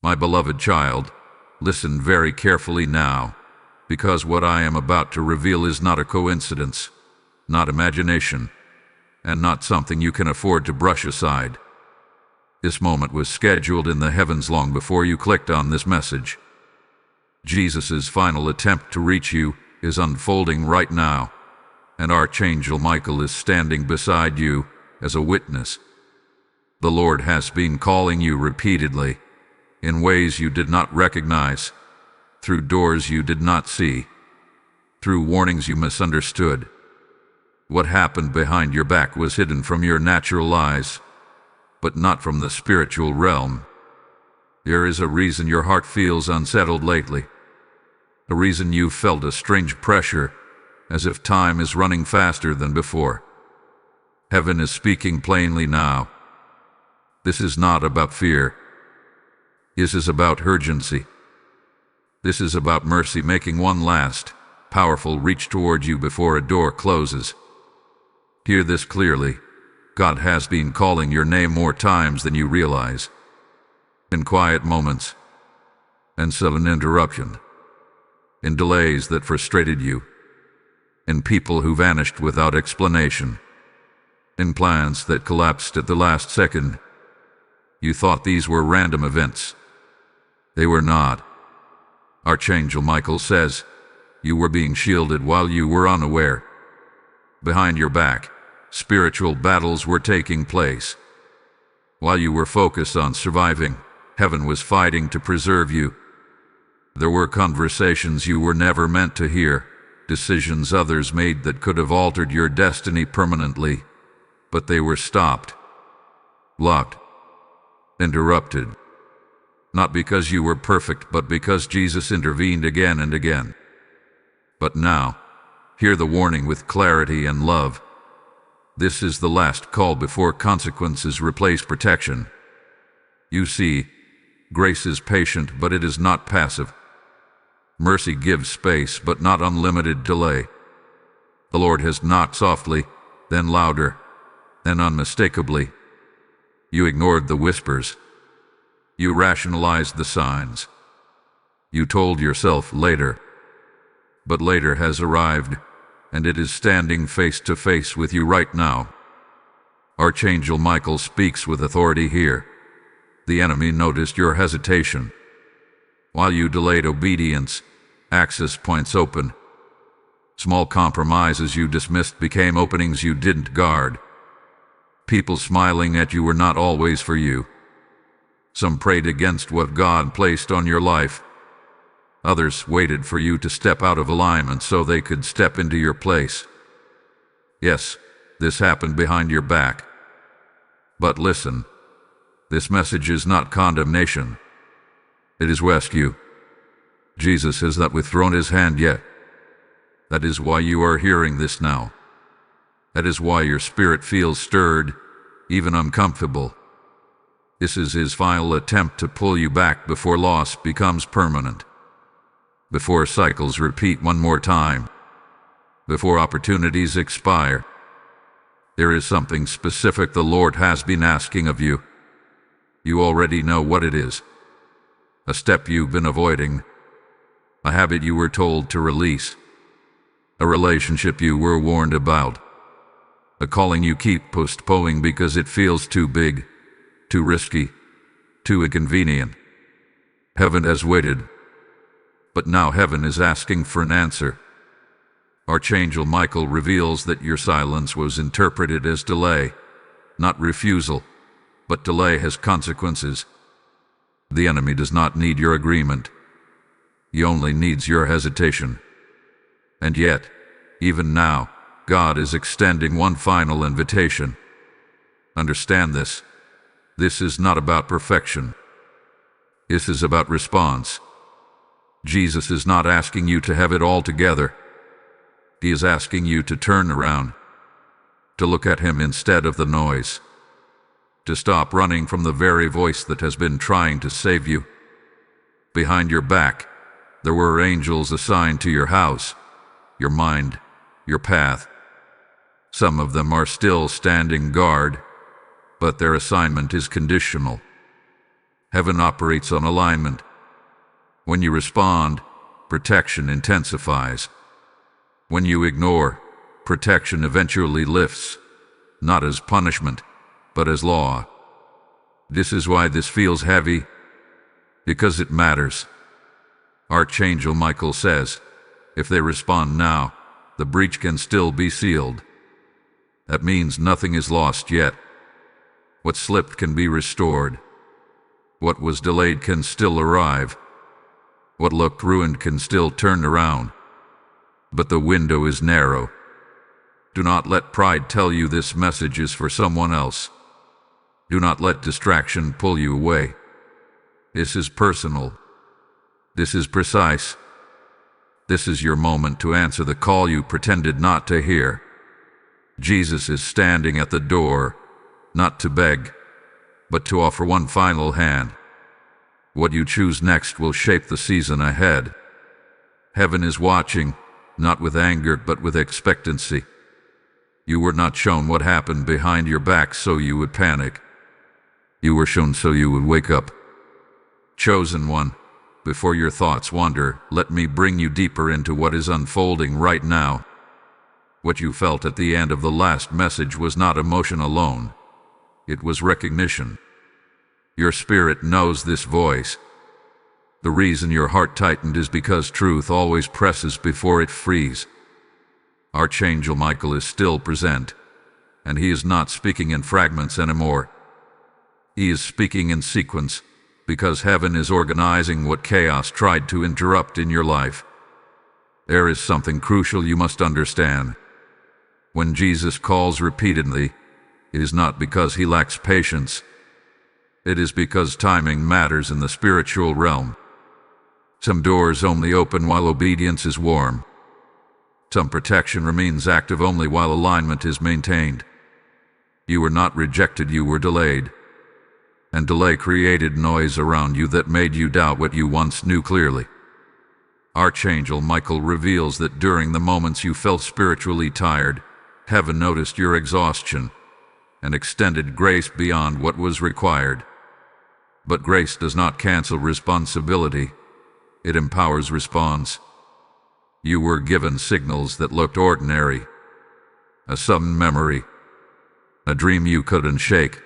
My beloved child, listen very carefully now, because what I am about to reveal is not a coincidence, not imagination, and not something you can afford to brush aside. This moment was scheduled in the heavens long before you clicked on this message. Jesus' final attempt to reach you is unfolding right now, and Archangel Michael is standing beside you as a witness. The Lord has been calling you repeatedly, in ways you did not recognize, through doors you did not see, through warnings you misunderstood. What happened behind your back was hidden from your natural eyes, but not from the spiritual realm. There is a reason your heart feels unsettled lately, a reason you've felt a strange pressure, as if time is running faster than before. Heaven is speaking plainly now. This is not about fear. This is about urgency. This is about mercy making one last, powerful reach toward you before a door closes. Hear this clearly. God has been calling your name more times than you realize. In quiet moments, and sudden interruption. In delays that frustrated you. In people who vanished without explanation. In plans that collapsed at the last second. You thought these were random events. They were not. Archangel Michael says, you were being shielded while you were unaware. Behind your back, spiritual battles were taking place. While you were focused on surviving, heaven was fighting to preserve you. There were conversations you were never meant to hear, decisions others made that could have altered your destiny permanently, but they were stopped, blocked, interrupted. Not because you were perfect, but because Jesus intervened again and again. But now, hear the warning with clarity and love. This is the last call before consequences replace protection. You see, grace is patient, but it is not passive. Mercy gives space, but not unlimited delay. The Lord has knocked softly, then louder, then unmistakably. You ignored the whispers. You rationalized the signs. You told yourself later. But later has arrived, and it is standing face to face with you right now. Archangel Michael speaks with authority here. The enemy noticed your hesitation. While you delayed obedience, access points open. Small compromises you dismissed became openings you didn't guard. People smiling at you were not always for you. Some prayed against what God placed on your life. Others waited for you to step out of alignment so they could step into your place. Yes, this happened behind your back. But listen, this message is not condemnation. It is rescue. Jesus has not withdrawn his hand yet. That is why you are hearing this now. That is why your spirit feels stirred, even uncomfortable. This is his final attempt to pull you back before loss becomes permanent. Before cycles repeat one more time. Before opportunities expire. There is something specific the Lord has been asking of you. You already know what it is. A step you've been avoiding. A habit you were told to release. A relationship you were warned about. A calling you keep postponing because it feels too big, too risky, too inconvenient. Heaven has waited. But now heaven is asking for an answer. Archangel Michael reveals that your silence was interpreted as delay, not refusal, but delay has consequences. The enemy does not need your agreement. He only needs your hesitation. And yet, even now, God is extending one final invitation. Understand this. This is not about perfection. This is about response. Jesus is not asking you to have it all together. He is asking you to turn around, to look at him instead of the noise, to stop running from the very voice that has been trying to save you. Behind your back, there were angels assigned to your house, your mind, your path. Some of them are still standing guard, but their assignment is conditional. Heaven operates on alignment. When you respond, protection intensifies. When you ignore, protection eventually lifts, not as punishment, but as law. This is why this feels heavy, because it matters. Archangel Michael says, if they respond now, the breach can still be sealed. That means nothing is lost yet. What slipped can be restored. What was delayed can still arrive. What looked ruined can still turn around. But the window is narrow. Do not let pride tell you this message is for someone else. Do not let distraction pull you away. This is personal. This is precise. This is your moment to answer the call you pretended not to hear. Jesus is standing at the door, not to beg, but to offer one final hand. What you choose next will shape the season ahead. Heaven is watching, not with anger, but with expectancy. You were not shown what happened behind your back so you would panic. You were shown so you would wake up. Chosen one, before your thoughts wander, let me bring you deeper into what is unfolding right now. What you felt at the end of the last message was not emotion alone. It was recognition. Your spirit knows this voice. The reason your heart tightened is because truth always presses before it frees. Archangel Michael is still present, and he is not speaking in fragments anymore. He is speaking in sequence, because heaven is organizing what chaos tried to interrupt in your life. There is something crucial you must understand. When Jesus calls repeatedly, it is not because he lacks patience. It is because timing matters in the spiritual realm. Some doors only open while obedience is warm. Some protection remains active only while alignment is maintained. You were not rejected, you were delayed. And delay created noise around you that made you doubt what you once knew clearly. Archangel Michael reveals that during the moments you felt spiritually tired, heaven noticed your exhaustion and extended grace beyond what was required. But grace does not cancel responsibility. It empowers response. You were given signals that looked ordinary. A sudden memory. A dream you couldn't shake.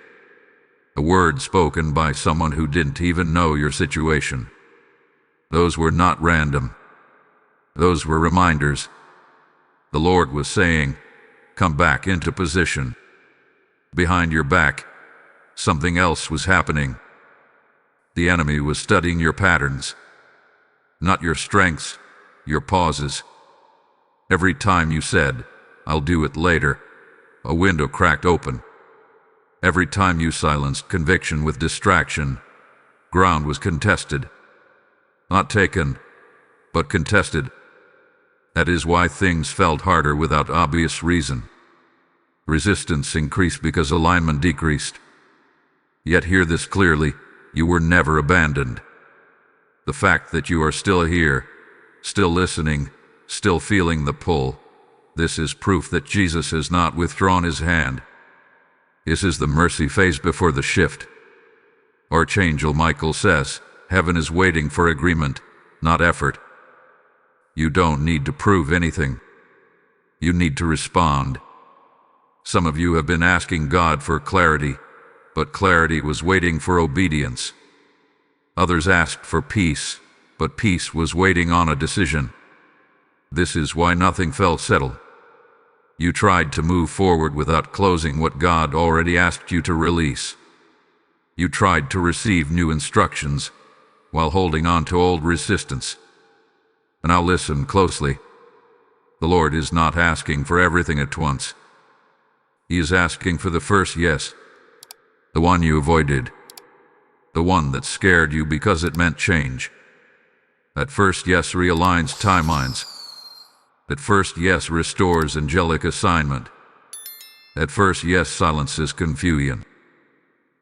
A word spoken by someone who didn't even know your situation. Those were not random. Those were reminders. The Lord was saying, come back into position. Behind your back, something else was happening. The enemy was studying your patterns. Not your strengths, your pauses. Every time you said, I'll do it later, a window cracked open. Every time you silenced conviction with distraction, ground was contested. Not taken, but contested. That is why things felt harder without obvious reason. Resistance increased because alignment decreased. Yet hear this clearly, you were never abandoned. The fact that you are still here, still listening, still feeling the pull, this is proof that Jesus has not withdrawn his hand. This is the mercy phase before the shift. Archangel Michael says, heaven is waiting for agreement, not effort. You don't need to prove anything. You need to respond. Some of you have been asking God for clarity, but clarity was waiting for obedience. Others asked for peace, but peace was waiting on a decision. This is why nothing felt settled. You tried to move forward without closing what God already asked you to release. You tried to receive new instructions while holding on to old resistance. Now listen closely. The Lord is not asking for everything at once. He is asking for the first yes, the one you avoided, the one that scared you because it meant change. That first yes realigns timelines. That first yes restores angelic assignment. That first yes silences confusion.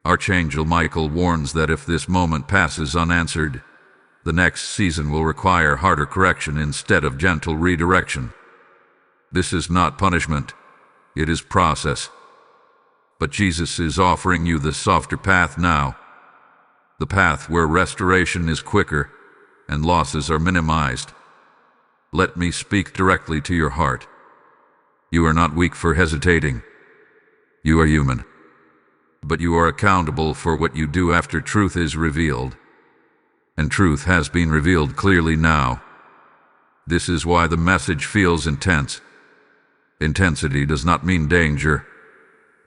Archangel Michael warns that if this moment passes unanswered, the next season will require harder correction instead of gentle redirection. This is not punishment, it is process. But Jesus is offering you the softer path now. the path where restoration is quicker and losses are minimized. Let me speak directly to your heart. You are not weak for hesitating. You are human. But you are accountable for what you do after truth is revealed. And truth has been revealed clearly now. This is why the message feels intense. Intensity does not mean danger.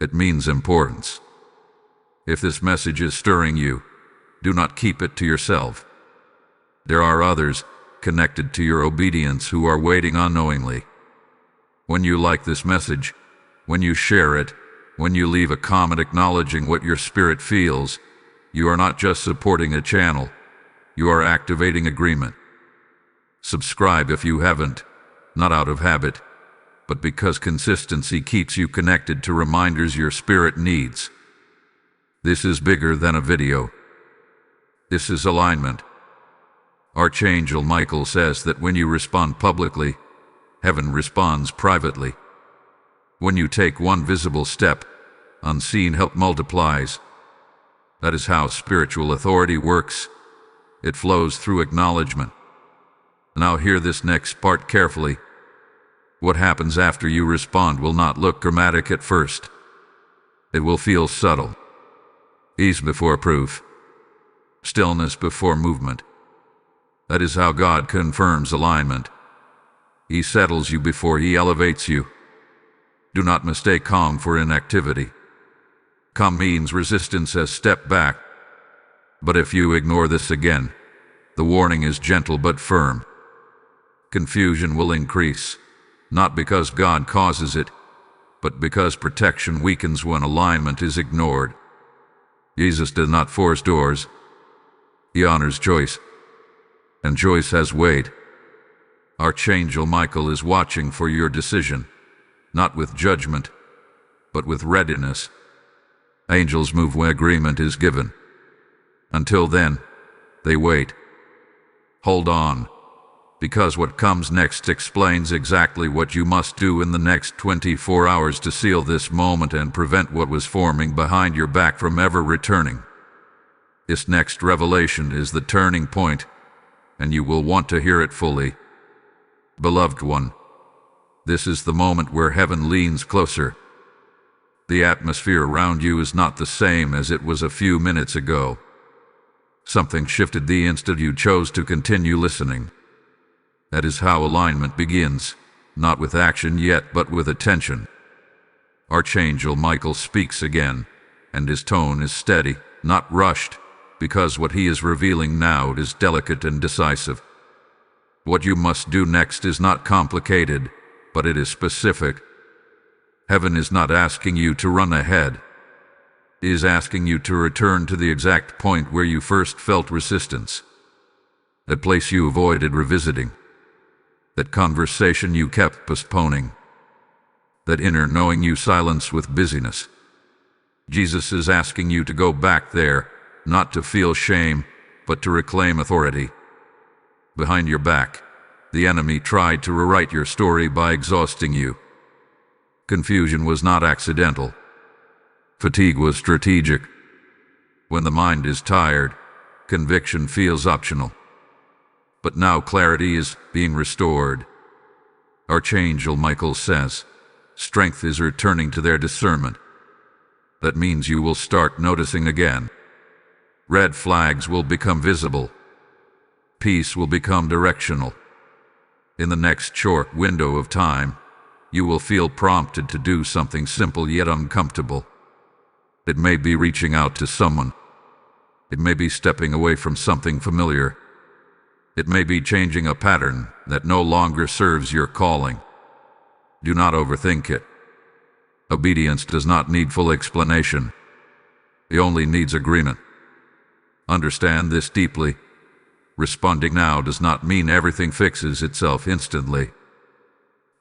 It means importance. If this message is stirring you, do not keep it to yourself. There are others connected to your obedience who are waiting unknowingly. When you like this message, when you share it, when you leave a comment acknowledging what your spirit feels, you are not just supporting a channel, you are activating agreement. Subscribe if you haven't, not out of habit, but because consistency keeps you connected to reminders your spirit needs. This is bigger than a video. This is alignment. Archangel Michael says that when you respond publicly, heaven responds privately. When you take one visible step, unseen help multiplies. That is how spiritual authority works. It flows through acknowledgement. Now hear this next part carefully. What happens after you respond will not look dramatic at first. It will feel subtle. Ease before proof. Stillness before movement. That is how God confirms alignment. He settles you before He elevates you. Do not mistake calm for inactivity. Calm means resistance as step back. But if you ignore this again, the warning is gentle but firm. Confusion will increase, not because God causes it, but because protection weakens when alignment is ignored. Jesus did not force doors. He honors choice, and choice has weight. Archangel Michael is watching for your decision, not with judgment, but with readiness. Angels move when agreement is given. Until then, they wait. Hold on, because what comes next explains exactly what you must do in the next 24 hours to seal this moment and prevent what was forming behind your back from ever returning. This next revelation is the turning point, and you will want to hear it fully. Beloved one, this is the moment where heaven leans closer. The atmosphere around you is not the same as it was a few minutes ago. Something shifted the instant you chose to continue listening. That is how alignment begins, not with action yet, but with attention. Archangel Michael speaks again, and his tone is steady, not rushed, because what he is revealing now is delicate and decisive. What you must do next is not complicated, but it is specific. Heaven is not asking you to run ahead. It is asking you to return to the exact point where you first felt resistance. That place you avoided revisiting. That conversation you kept postponing. That inner knowing you silenced with busyness. Jesus is asking you to go back there, not to feel shame, but to reclaim authority. Behind your back, the enemy tried to rewrite your story by exhausting you. Confusion was not accidental. Fatigue was strategic. When the mind is tired, conviction feels optional. But now clarity is being restored. Archangel Michael says, strength is returning to their discernment. That means you will start noticing again. Red flags will become visible. Peace will become directional. In the next short window of time, you will feel prompted to do something simple yet uncomfortable. It may be reaching out to someone. It may be stepping away from something familiar. It may be changing a pattern that no longer serves your calling. Do not overthink it. Obedience does not need full explanation. It only needs agreement. Understand this deeply. Responding now does not mean everything fixes itself instantly.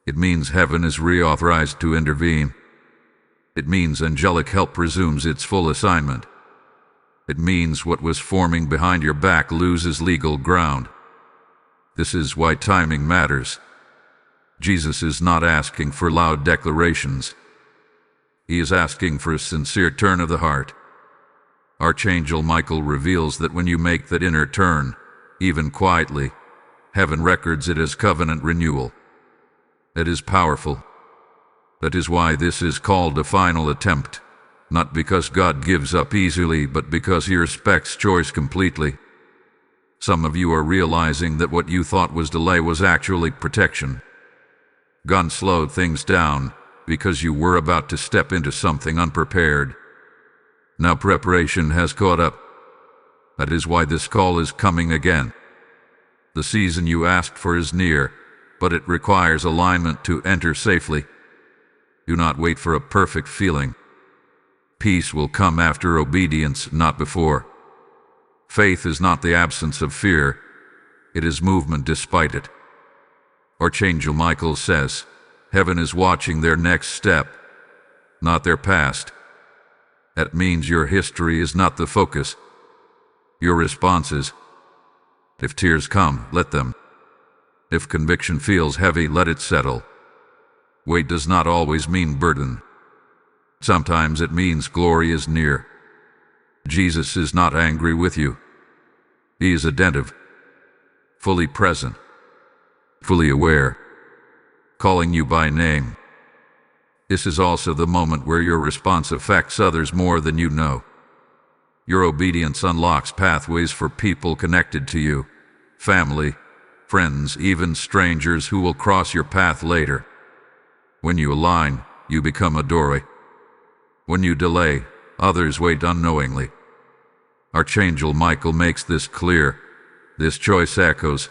It means heaven is reauthorized to intervene. It means angelic help resumes its full assignment. It means what was forming behind your back loses legal ground. This is why timing matters. Jesus is not asking for loud declarations. He is asking for a sincere turn of the heart. Archangel Michael reveals that when you make that inner turn, even quietly, heaven records it as covenant renewal. It is powerful. That is why this is called a final attempt, not because God gives up easily, but because he respects choice completely. Some of you are realizing that what you thought was delay was actually protection. God slowed things down because you were about to step into something unprepared. Now preparation has caught up. That is why this call is coming again. The season you asked for is near, but it requires alignment to enter safely. Do not wait for a perfect feeling. Peace will come after obedience, not before. Faith is not the absence of fear. It is movement despite it. Archangel Michael says, heaven is watching their next step, not their past. That means your history is not the focus. Your response is. If tears come, let them. If conviction feels heavy, let it settle. Weight does not always mean burden. Sometimes it means glory is near. Jesus is not angry with you. He is attentive, fully present, fully aware, calling you by name. This is also the moment where your response affects others more than you know. Your obedience unlocks pathways for people connected to you, family, friends, even strangers who will cross your path later. When you align, you become a doorway. When you delay, others wait unknowingly. Archangel Michael makes this clear. This choice echoes.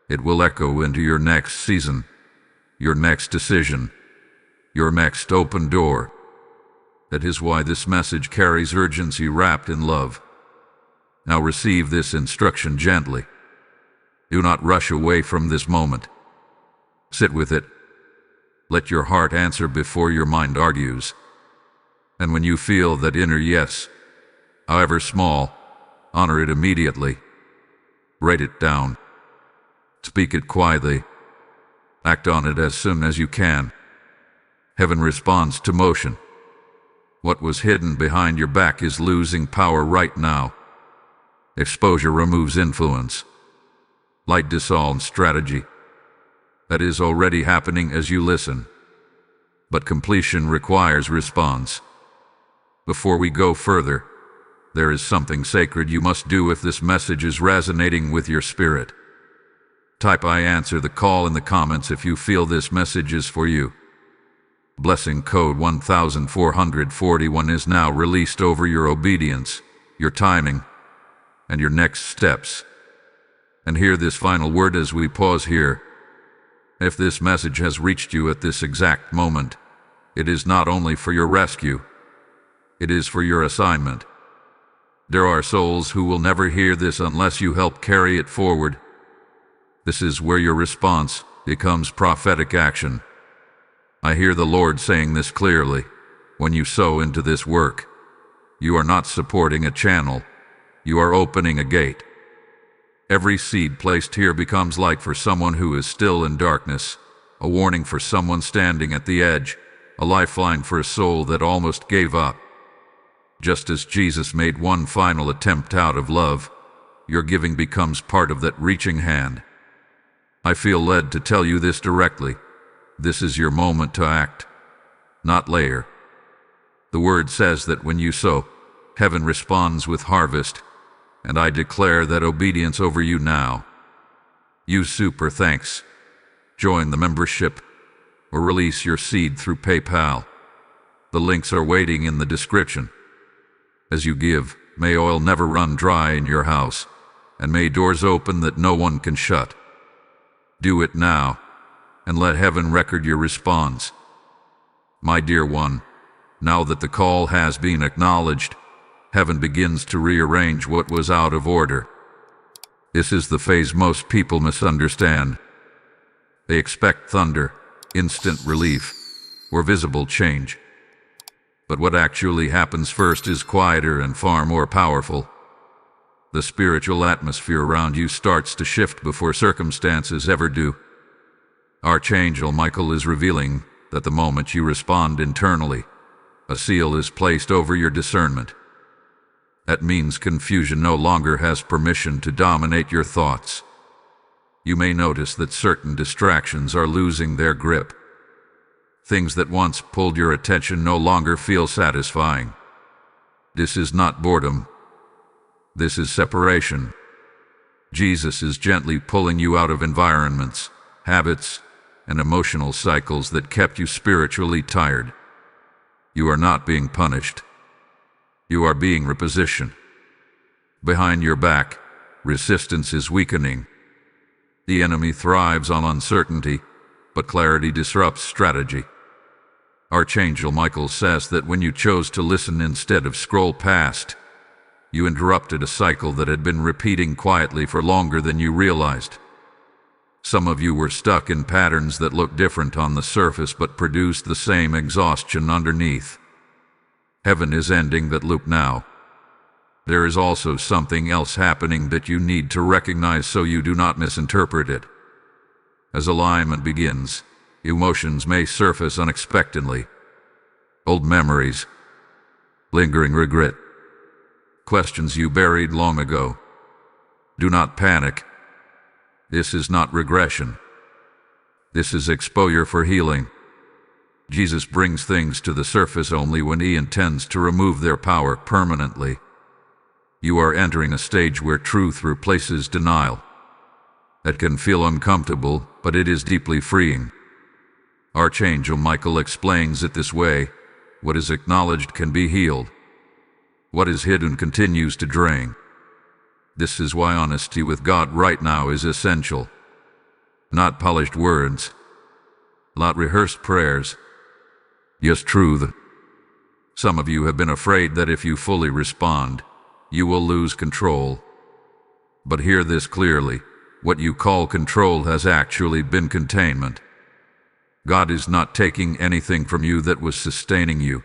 It will echo into your next season, your next decision, your next open door. That is why this message carries urgency wrapped in love. Now receive this instruction gently. Do not rush away from this moment. Sit with it. Let your heart answer before your mind argues. And when you feel that inner yes, however small, honor it immediately. Write it down. Speak it quietly. Act on it as soon as you can. Heaven responds to motion. What was hidden behind your back is losing power right now. Exposure removes influence. Light dissolves strategy. That is already happening as you listen. But completion requires response. Before we go further, there is something sacred you must do if this message is resonating with your spirit. Type I answer the call in the comments if you feel this message is for you. Blessing code 1441 is now released over your obedience, your timing, and your next steps. And hear this final word as we pause here. If this message has reached you at this exact moment, it is not only for your rescue, it is for your assignment. There are souls who will never hear this unless you help carry it forward. This is where your response becomes prophetic action. I hear the Lord saying this clearly. When you sow into this work, you are not supporting a channel, you are opening a gate. Every seed placed here becomes light for someone who is still in darkness, a warning for someone standing at the edge, a lifeline for a soul that almost gave up. Just as Jesus made one final attempt out of love, your giving becomes part of that reaching hand. I feel led to tell you this directly. This is your moment to act, not later. The word says that when you sow, heaven responds with harvest, and I declare that obedience over you now. Use super thanks, join the membership, or release your seed through PayPal. The links are waiting in the description. As you give, may oil never run dry in your house, and may doors open that no one can shut. Do it now, and let heaven record your response. My dear one, now that the call has been acknowledged, heaven begins to rearrange what was out of order. This is the phase most people misunderstand. They expect thunder, instant relief, or visible change. But what actually happens first is quieter and far more powerful. The spiritual atmosphere around you starts to shift before circumstances ever do. Archangel Michael is revealing that the moment you respond internally, a seal is placed over your discernment. That means confusion no longer has permission to dominate your thoughts. You may notice that certain distractions are losing their grip. Things that once pulled your attention no longer feel satisfying. This is not boredom. This is separation. Jesus is gently pulling you out of environments, habits, and emotional cycles that kept you spiritually tired. You are not being punished. You are being repositioned. Behind your back, resistance is weakening. The enemy thrives on uncertainty, but clarity disrupts strategy. Archangel Michael says that when you chose to listen instead of scroll past, you interrupted a cycle that had been repeating quietly for longer than you realized. Some of you were stuck in patterns that looked different on the surface but produced the same exhaustion underneath. Heaven is ending that loop now. There is also something else happening that you need to recognize so you do not misinterpret it. As alignment begins, emotions may surface unexpectedly. Old memories, lingering regret, questions you buried long ago. Do not panic. This is not regression. This is exposure for healing. Jesus brings things to the surface only when he intends to remove their power permanently. You are entering a stage where truth replaces denial. That can feel uncomfortable, but it is deeply freeing. Archangel Michael explains it this way: what is acknowledged can be healed. What is hidden continues to drain. This is why honesty with God right now is essential. Not polished words, not rehearsed prayers, just truth. Some of you have been afraid that if you fully respond, you will lose control. But hear this clearly: what you call control has actually been containment. God is not taking anything from you that was sustaining you.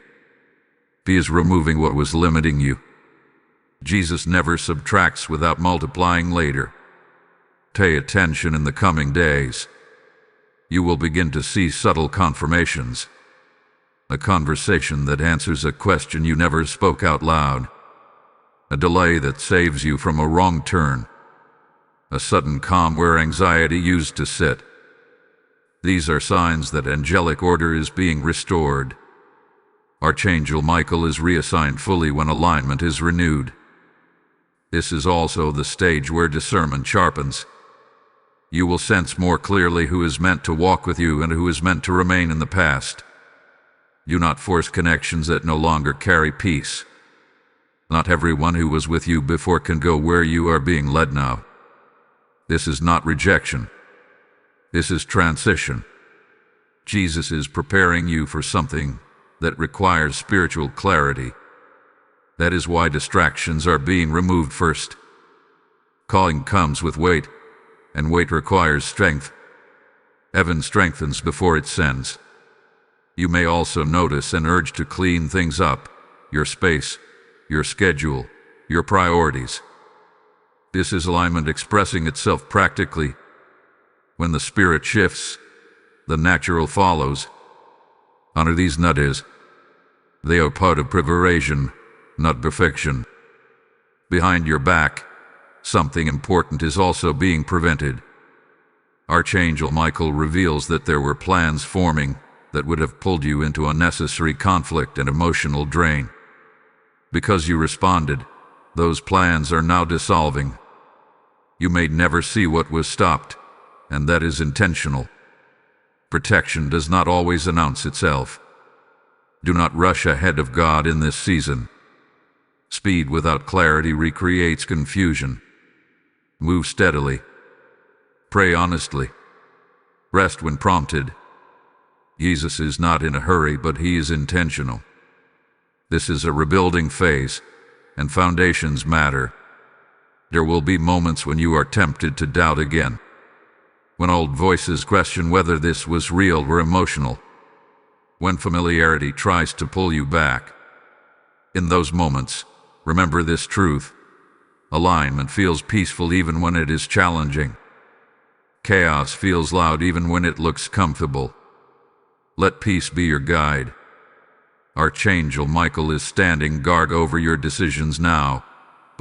He is removing what was limiting you. Jesus never subtracts without multiplying later. Pay attention in the coming days. You will begin to see subtle confirmations. A conversation that answers a question you never spoke out loud. A delay that saves you from a wrong turn. A sudden calm where anxiety used to sit. These are signs that angelic order is being restored. Archangel Michael is reassigned fully when alignment is renewed. This is also the stage where discernment sharpens. You will sense more clearly who is meant to walk with you and who is meant to remain in the past. Do not force connections that no longer carry peace. Not everyone who was with you before can go where you are being led now. This is not rejection. This is transition. Jesus is preparing you for something that requires spiritual clarity. That is why distractions are being removed first. Calling comes with weight, and weight requires strength. Heaven strengthens before it sends. You may also notice an urge to clean things up, your space, your schedule, your priorities. This is alignment expressing itself practically. When the spirit shifts, the natural follows. Honor these nudges. They are part of preparation, not perfection. Behind your back, something important is also being prevented. Archangel Michael reveals that there were plans forming that would have pulled you into unnecessary conflict and emotional drain. Because you responded, those plans are now dissolving. You may never see what was stopped, and that is intentional. Protection does not always announce itself. Do not rush ahead of God in this season. Speed without clarity recreates confusion. Move steadily. Pray honestly. Rest when prompted. Jesus is not in a hurry, but he is intentional. This is a rebuilding phase, and foundations matter. There will be moments when you are tempted to doubt again. When old voices question whether this was real or emotional. When familiarity tries to pull you back. In those moments, remember this truth. Alignment feels peaceful even when it is challenging. Chaos feels loud even when it looks comfortable. Let peace be your guide. Archangel Michael is standing guard over your decisions now,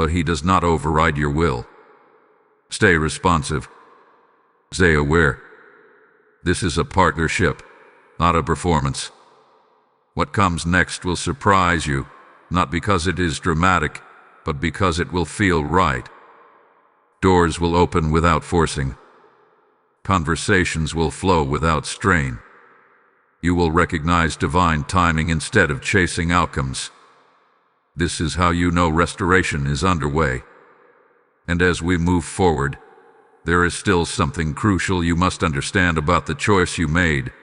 but he does not override your will. Stay responsive. Stay aware. This is a partnership, not a performance. What comes next will surprise you, not because it is dramatic, but because it will feel right. Doors will open without forcing. Conversations will flow without strain. You will recognize divine timing instead of chasing outcomes. This is how you know restoration is underway. And as we move forward, there is still something crucial you must understand about the choice you made.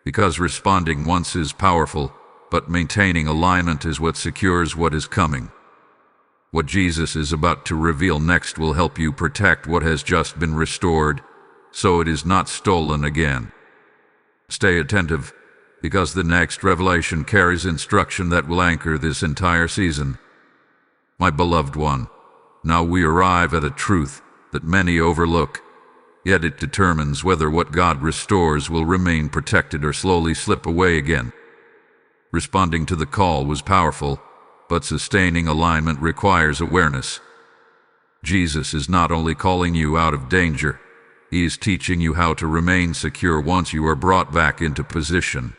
Because responding once is powerful, but maintaining alignment is what secures what is coming. What Jesus is about to reveal next will help you protect what has just been restored, so it is not stolen again. Stay attentive, because the next revelation carries instruction that will anchor this entire season. My beloved one, now we arrive at a truth that many overlook, yet it determines whether what God restores will remain protected or slowly slip away again. Responding to the call was powerful, but sustaining alignment requires awareness. Jesus is not only calling you out of danger, he is teaching you how to remain secure once you are brought back into position.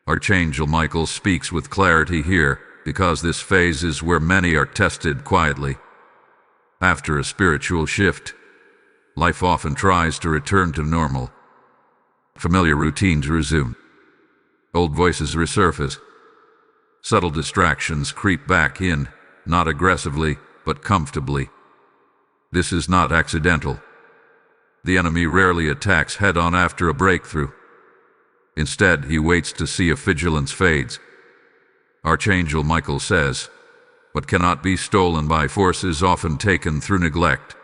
Archangel Michael speaks with clarity here, because this phase is where many are tested quietly. After a spiritual shift, life often tries to return to normal. Familiar routines resume. Old voices resurface. Subtle distractions creep back in, not aggressively, but comfortably. This is not accidental. The enemy rarely attacks head-on after a breakthrough. Instead, he waits to see if vigilance fades. Archangel Michael says, "What cannot be stolen by force is often taken through neglect."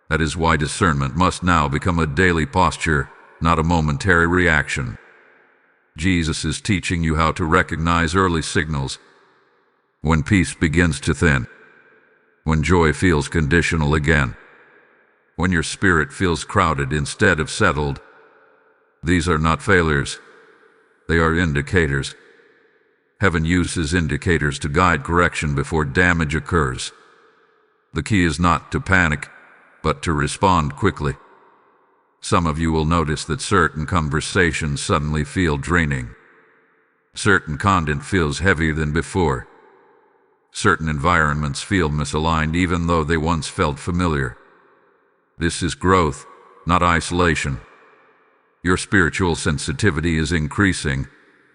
That is why discernment must now become a daily posture, not a momentary reaction. Jesus is teaching you how to recognize early signals. When peace begins to thin. When joy feels conditional again. When your spirit feels crowded instead of settled. These are not failures. They are indicators. Heaven uses indicators to guide correction before damage occurs. The key is not to panic, but to respond quickly. Some of you will notice that certain conversations suddenly feel draining. Certain content feels heavier than before. Certain environments feel misaligned even though they once felt familiar. This is growth, not isolation. Your spiritual sensitivity is increasing,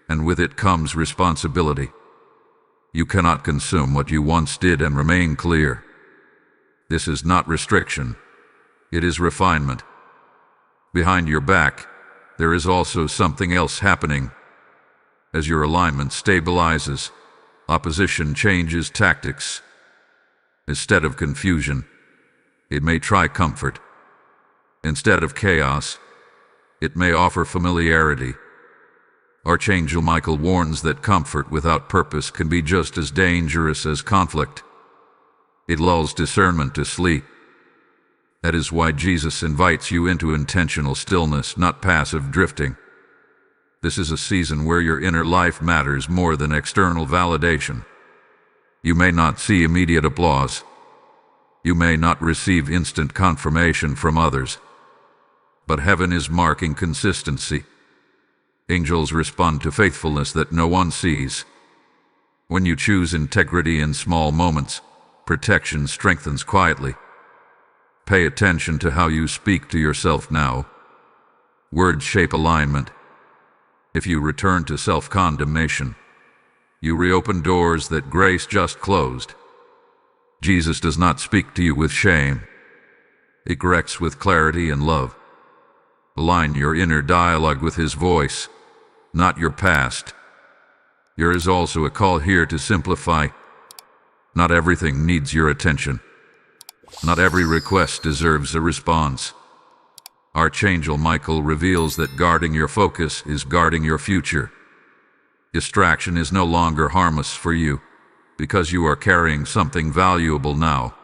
and with it comes responsibility. You cannot consume what you once did and remain clear. This is not restriction. It is refinement. Behind your back, there is also something else happening. As your alignment stabilizes, opposition changes tactics. Instead of confusion, it may try comfort. Instead of chaos, it may offer familiarity. Archangel Michael warns that comfort without purpose can be just as dangerous as conflict. It lulls discernment to sleep. That is why Jesus invites you into intentional stillness, not passive drifting. This is a season where your inner life matters more than external validation. You may not see immediate applause. You may not receive instant confirmation from others. But heaven is marking consistency. Angels respond to faithfulness that no one sees. When you choose integrity in small moments, protection strengthens quietly. Pay attention to how you speak to yourself now. Words shape alignment. If you return to self-condemnation, you reopen doors that grace just closed. Jesus does not speak to you with shame. He corrects with clarity and love. Align your inner dialogue with his voice, not your past. There is also a call here to simplify. Not everything needs your attention. Not every request deserves a response. Archangel Michael reveals that guarding your focus is guarding your future. Distraction is no longer harmless for you, because you are carrying something valuable now.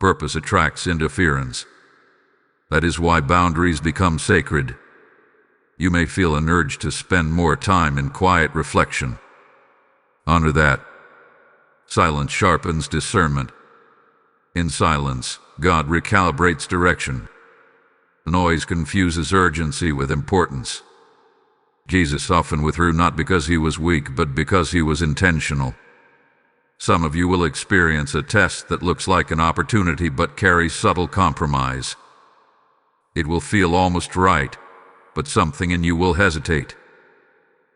Purpose attracts interference. That is why boundaries become sacred. You may feel an urge to spend more time in quiet reflection. Honor that. Silence sharpens discernment. In silence, God recalibrates direction. Noise confuses urgency with importance. Jesus often withdrew not because he was weak, but because he was intentional. Some of you will experience a test that looks like an opportunity but carries subtle compromise. It will feel almost right, but something in you will hesitate.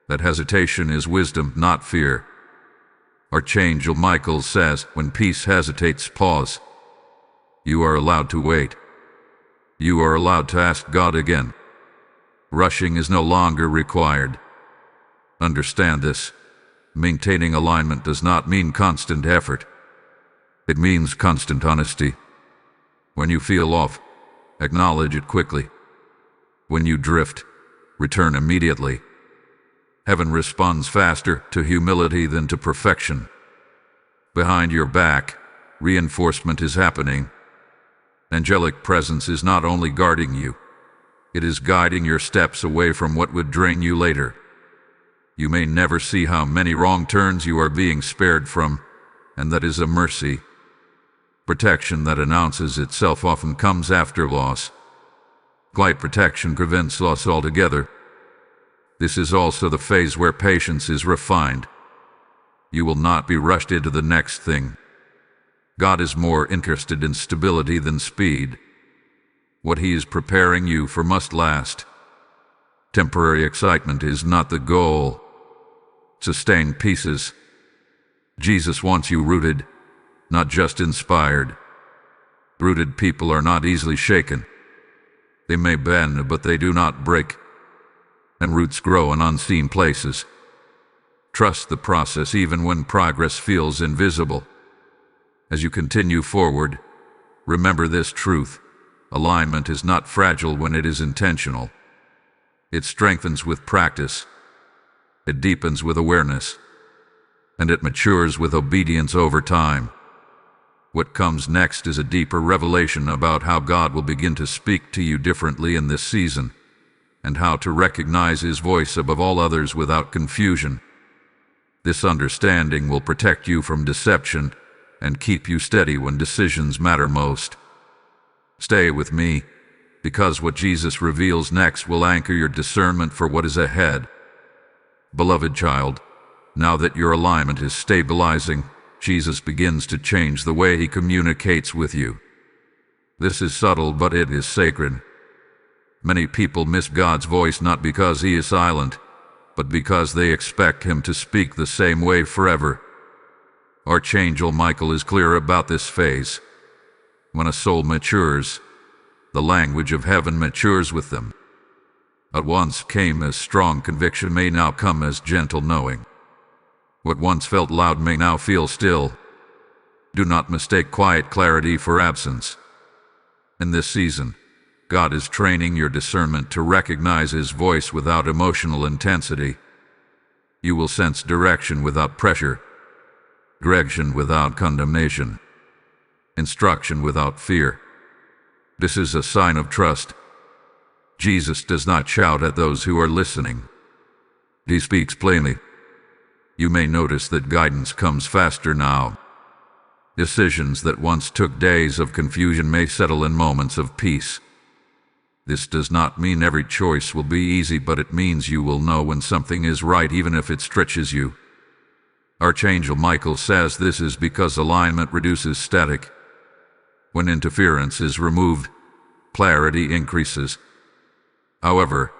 That hesitation is wisdom, not fear. Archangel Michael says, when peace hesitates, pause. You are allowed to wait. You are allowed to ask God again. Rushing is no longer required. Understand this. Maintaining alignment does not mean constant effort. It means constant honesty. When you feel off, acknowledge it quickly. When you drift, return immediately. Heaven responds faster to humility than to perfection. Behind your back, reinforcement is happening. Angelic presence is not only guarding you, it is guiding your steps away from what would drain you later. You may never see how many wrong turns you are being spared from, and that is a mercy. Protection that announces itself often comes after loss. Glight protection prevents loss altogether. This is also the phase where patience is refined. You will not be rushed into the next thing. God is more interested in stability than speed. What he is preparing you for must last. Temporary excitement is not the goal. Sustained pieces. Jesus wants you rooted, not just inspired. Rooted people are not easily shaken. They may bend, but they do not break. And roots grow in unseen places. Trust the process even when progress feels invisible. As you continue forward, remember this truth. Alignment is not fragile when it is intentional. It strengthens with practice. It deepens with awareness. And it matures with obedience over time. What comes next is a deeper revelation about how God will begin to speak to you differently in this season, and how to recognize his voice above all others without confusion. This understanding will protect you from deception and keep you steady when decisions matter most. Stay with me, because what Jesus reveals next will anchor your discernment for what is ahead. Beloved child, now that your alignment is stabilizing, Jesus begins to change the way he communicates with you. This is subtle, but it is sacred. Many people miss God's voice not because he is silent, but because they expect him to speak the same way forever. Archangel Michael is clear about this phase. When a soul matures, the language of heaven matures with them. What once came as strong conviction may now come as gentle knowing. What once felt loud may now feel still. Do not mistake quiet clarity for absence. In this season, God is training your discernment to recognize his voice without emotional intensity. You will sense direction without pressure, direction without condemnation, instruction without fear. This is a sign of trust. Jesus does not shout at those who are listening. He speaks plainly. You may notice that guidance comes faster now. Decisions that once took days of confusion may settle in moments of peace. This does not mean every choice will be easy, but it means you will know when something is right even if it stretches you. Archangel Michael says this is because alignment reduces static. When interference is removed, clarity increases. However,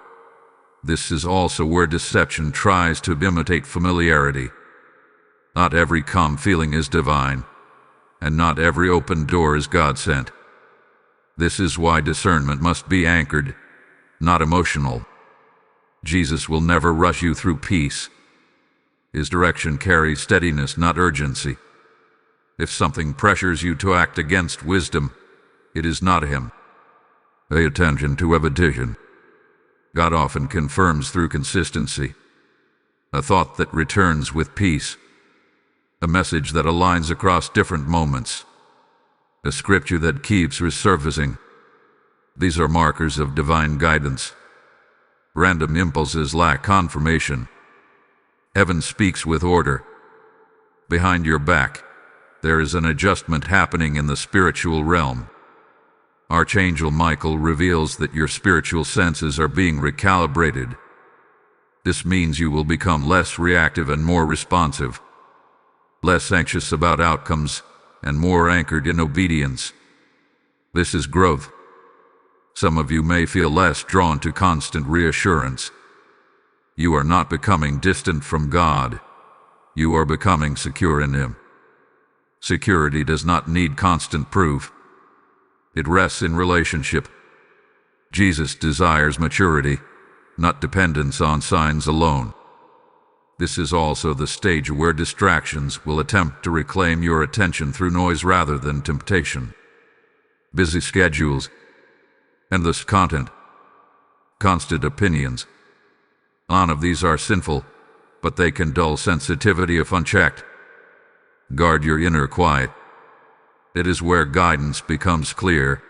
this is also where deception tries to imitate familiarity. Not every calm feeling is divine, and not every open door is God-sent. This is why discernment must be anchored, not emotional. Jesus will never rush you through peace. His direction carries steadiness, not urgency. If something pressures you to act against wisdom, it is not him. Pay attention to repetition. God often confirms through consistency. A thought that returns with peace. A message that aligns across different moments. A scripture that keeps resurfacing. These are markers of divine guidance. Random impulses lack confirmation. Heaven speaks with order. Behind your back, there is an adjustment happening in the spiritual realm. Archangel Michael reveals that your spiritual senses are being recalibrated. This means you will become less reactive and more responsive, less anxious about outcomes, and more anchored in obedience. This is growth. Some of you may feel less drawn to constant reassurance. You are not becoming distant from God. You are becoming secure in Him. Security does not need constant proof. It rests in relationship. Jesus desires maturity, not dependence on signs alone. This is also the stage where distractions will attempt to reclaim your attention through noise rather than temptation. Busy schedules, endless content, constant opinions. None of these are sinful, but they can dull sensitivity if unchecked. Guard your inner quiet. It is where guidance becomes clear.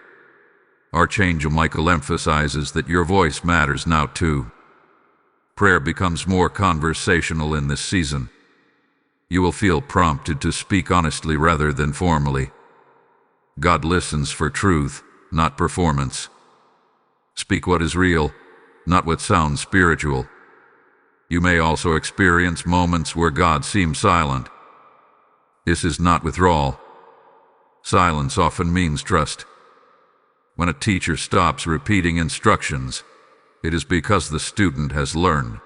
Archangel Michael emphasizes that your voice matters now too. Prayer becomes more conversational in this season. You will feel prompted to speak honestly rather than formally. God listens for truth, not performance. Speak what is real, not what sounds spiritual. You may also experience moments where God seems silent. This is not withdrawal. Silence often means trust. When a teacher stops repeating instructions, it is because the student has learned.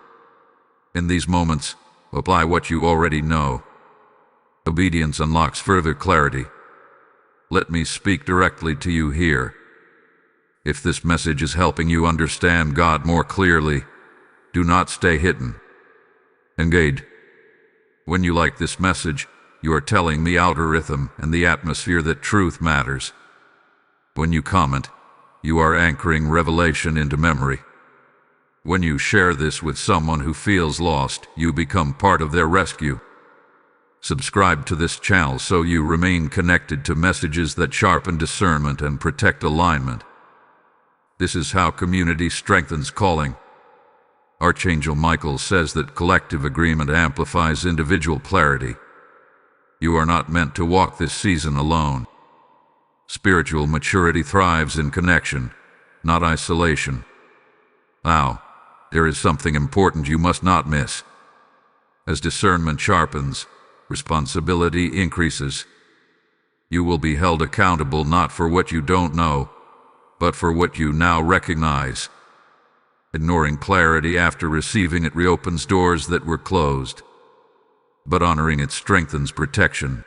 In these moments, apply what you already know. Obedience unlocks further clarity. Let me speak directly to you here. If this message is helping you understand God more clearly, do not stay hidden. Engage. When you like this message, you are telling the algorithm and the atmosphere that truth matters. When you comment, you are anchoring revelation into memory. When you share this with someone who feels lost, you become part of their rescue. Subscribe to this channel so you remain connected to messages that sharpen discernment and protect alignment. This is how community strengthens calling. Archangel Michael says that collective agreement amplifies individual clarity. You are not meant to walk this season alone. Spiritual maturity thrives in connection, not isolation. Now, there is something important you must not miss. As discernment sharpens, responsibility increases. You will be held accountable not for what you don't know, but for what you now recognize. Ignoring clarity after receiving it reopens doors that were closed, but honoring it strengthens protection.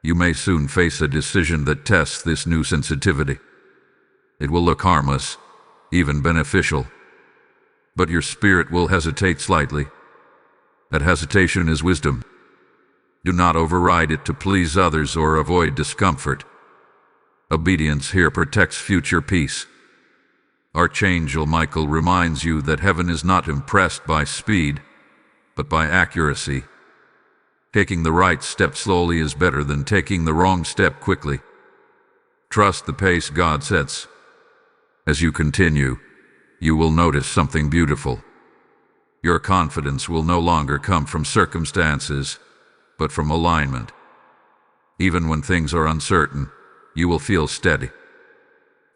You may soon face a decision that tests this new sensitivity. It will look harmless, even beneficial, but your spirit will hesitate slightly. That hesitation is wisdom. Do not override it to please others or avoid discomfort. Obedience here protects future peace. Archangel Michael reminds you that heaven is not impressed by speed, but by accuracy. Taking the right step slowly is better than taking the wrong step quickly. Trust the pace God sets. As you continue, you will notice something beautiful. Your confidence will no longer come from circumstances, but from alignment. Even when things are uncertain, you will feel steady.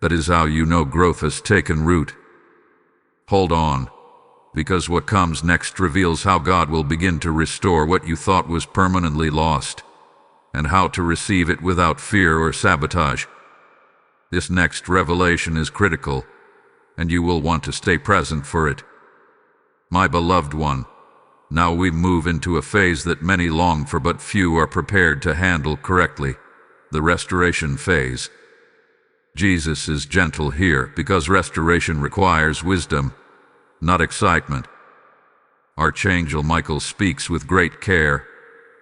That is how you know growth has taken root. Hold on, because what comes next reveals how God will begin to restore what you thought was permanently lost, and how to receive it without fear or sabotage. This next revelation is critical, and you will want to stay present for it. My beloved one, now we move into a phase that many long for but few are prepared to handle correctly, the restoration phase. Jesus is gentle here because restoration requires wisdom, not excitement. Archangel Michael speaks with great care,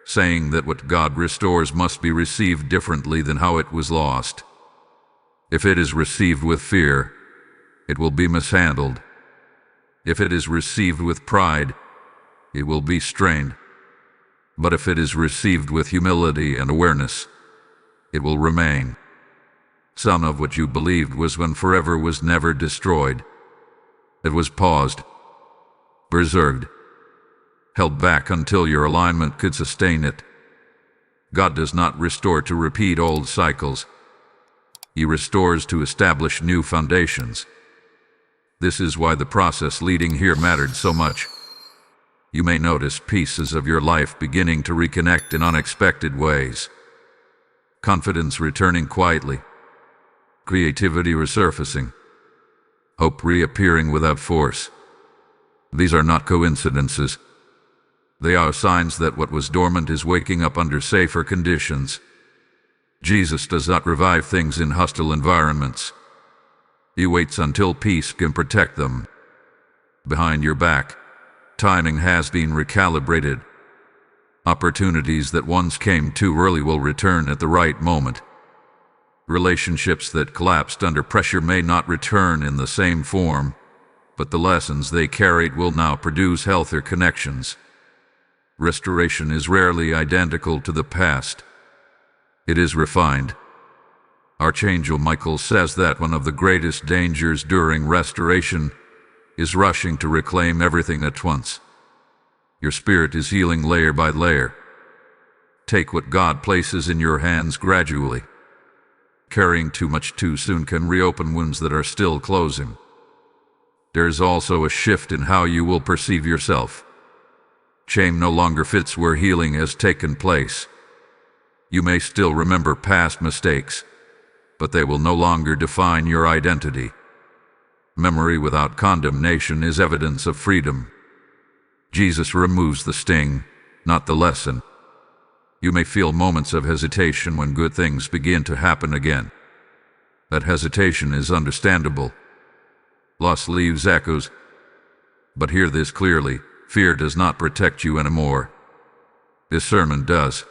saying that what God restores must be received differently than how it was lost. If it is received with fear, it will be mishandled. If it is received with pride, it will be strained. But if it is received with humility and awareness, it will remain. Some of what you believed was when forever was never destroyed. It was paused, preserved, held back until your alignment could sustain it. God does not restore to repeat old cycles. He restores to establish new foundations. This is why the process leading here mattered so much. You may notice pieces of your life beginning to reconnect in unexpected ways. Confidence returning quietly. Creativity resurfacing. Hope reappearing without force. These are not coincidences. They are signs that what was dormant is waking up under safer conditions. Jesus does not revive things in hostile environments. He waits until peace can protect them. Behind your back, timing has been recalibrated. Opportunities that once came too early will return at the right moment. Relationships that collapsed under pressure may not return in the same form, but the lessons they carried will now produce healthier connections. Restoration is rarely identical to the past. It is refined. Archangel Michael says that one of the greatest dangers during restoration is rushing to reclaim everything at once. Your spirit is healing layer by layer. Take what God places in your hands gradually. Carrying too much too soon can reopen wounds that are still closing. There is also a shift in how you will perceive yourself. Shame no longer fits where healing has taken place. You may still remember past mistakes, but they will no longer define your identity. Memory without condemnation is evidence of freedom. Jesus removes the sting, not the lesson. You may feel moments of hesitation when good things begin to happen again. That hesitation is understandable. Loss leaves echoes. But hear this clearly, fear does not protect you anymore. Discernment does.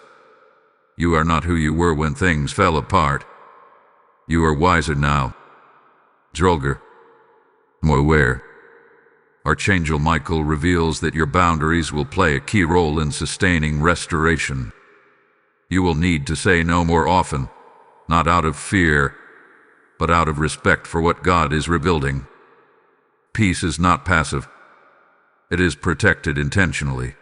You are not who you were when things fell apart. You are wiser now. Stronger. More aware. Archangel Michael reveals that your boundaries will play a key role in sustaining restoration. You will need to say no more often, not out of fear, but out of respect for what God is rebuilding. Peace is not passive. It is protected intentionally.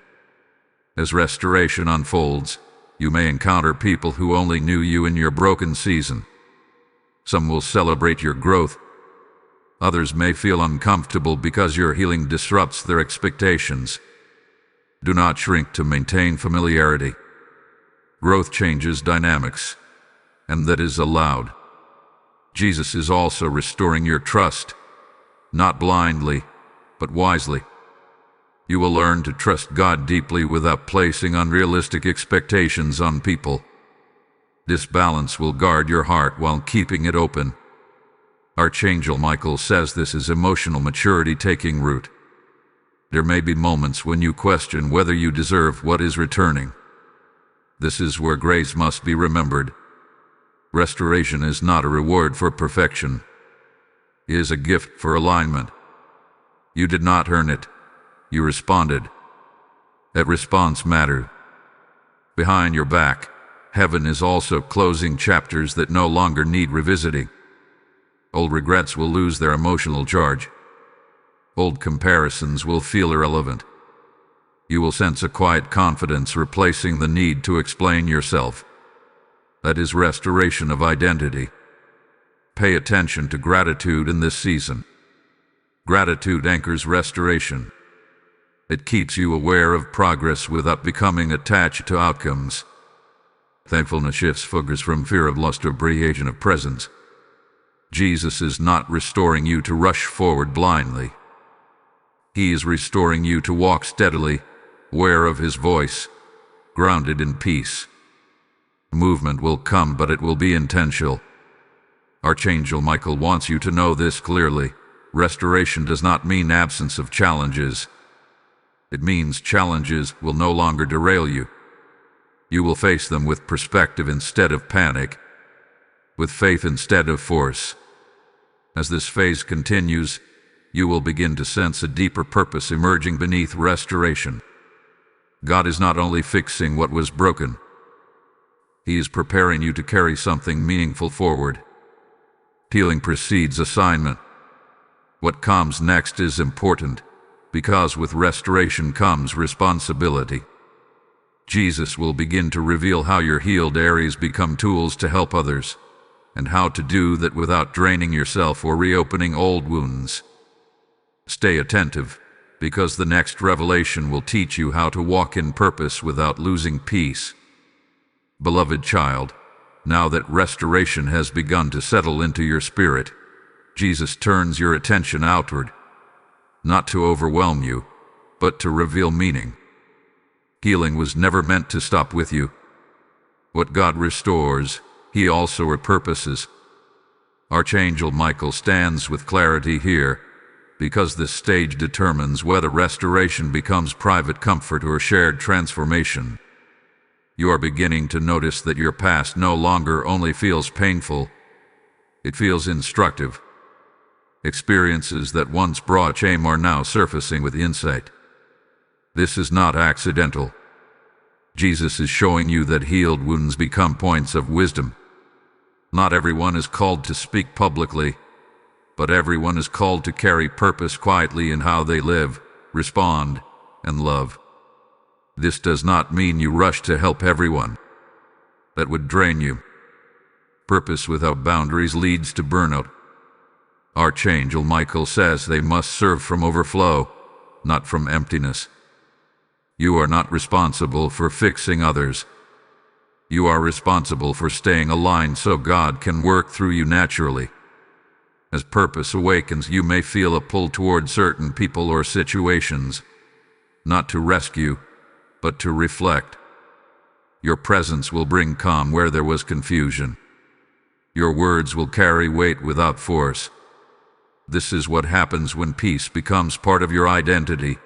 As restoration unfolds, you may encounter people who only knew you in your broken season. Some will celebrate your growth. Others may feel uncomfortable because your healing disrupts their expectations. Do not shrink to maintain familiarity. Growth changes dynamics, and that is allowed. Jesus is also restoring your trust, not blindly, but wisely. You will learn to trust God deeply without placing unrealistic expectations on people. This balance will guard your heart while keeping it open. Archangel Michael says this is emotional maturity taking root. There may be moments when you question whether you deserve what is returning. This is where grace must be remembered. Restoration is not a reward for perfection. It is a gift for alignment. You did not earn it. You responded. That response mattered. Behind your back, heaven is also closing chapters that no longer need revisiting. Old regrets will lose their emotional charge. Old comparisons will feel irrelevant. You will sense a quiet confidence replacing the need to explain yourself. That is restoration of identity. Pay attention to gratitude in this season. Gratitude anchors restoration. It keeps you aware of progress without becoming attached to outcomes. Thankfulness shifts focus from fear of loss to appreciation of presence. Jesus is not restoring you to rush forward blindly. He is restoring you to walk steadily, aware of His voice, grounded in peace. Movement will come, but it will be intentional. Archangel Michael wants you to know this clearly. Restoration does not mean absence of challenges. It means challenges will no longer derail you. You will face them with perspective instead of panic, with faith instead of force. As this phase continues, you will begin to sense a deeper purpose emerging beneath restoration. God is not only fixing what was broken, He is preparing you to carry something meaningful forward. Healing precedes assignment. What comes next is important, because with restoration comes responsibility. Jesus will begin to reveal how your healed areas become tools to help others, and how to do that without draining yourself or reopening old wounds. Stay attentive, because the next revelation will teach you how to walk in purpose without losing peace. Beloved child, now that restoration has begun to settle into your spirit, Jesus turns your attention outward, not to overwhelm you, but to reveal meaning. Healing was never meant to stop with you. What God restores, He also repurposes. Archangel Michael stands with clarity here, because this stage determines whether restoration becomes private comfort or shared transformation. You are beginning to notice that your past no longer only feels painful, it feels instructive. Experiences that once brought shame are now surfacing with insight. This is not accidental. Jesus is showing you that healed wounds become points of wisdom. Not everyone is called to speak publicly, but everyone is called to carry purpose quietly in how they live, respond, and love. This does not mean you rush to help everyone. That would drain you. Purpose without boundaries leads to burnout. Archangel Michael says they must serve from overflow, not from emptiness. You are not responsible for fixing others. You are responsible for staying aligned so God can work through you naturally. As purpose awakens, you may feel a pull toward certain people or situations, not to rescue, but to reflect. Your presence will bring calm where there was confusion. Your words will carry weight without force. This is what happens when peace becomes part of your identity.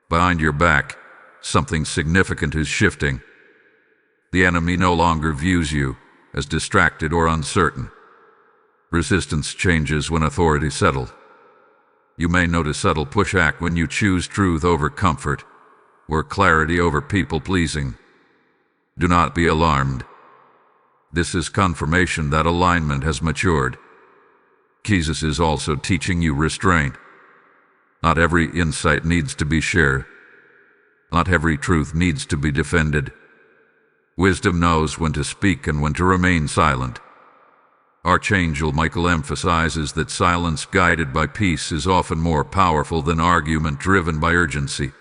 Behind your back, something significant is shifting. The enemy no longer views you as distracted or uncertain. Resistance changes when authority settles. You may notice subtle pushback when you choose truth over comfort, or clarity over people-pleasing. Do not be alarmed. This is confirmation that alignment has matured. Jesus is also teaching you restraint. Not every insight needs to be shared. Not every truth needs to be defended. Wisdom knows when to speak and when to remain silent. Archangel Michael emphasizes that silence guided by peace is often more powerful than argument driven by urgency.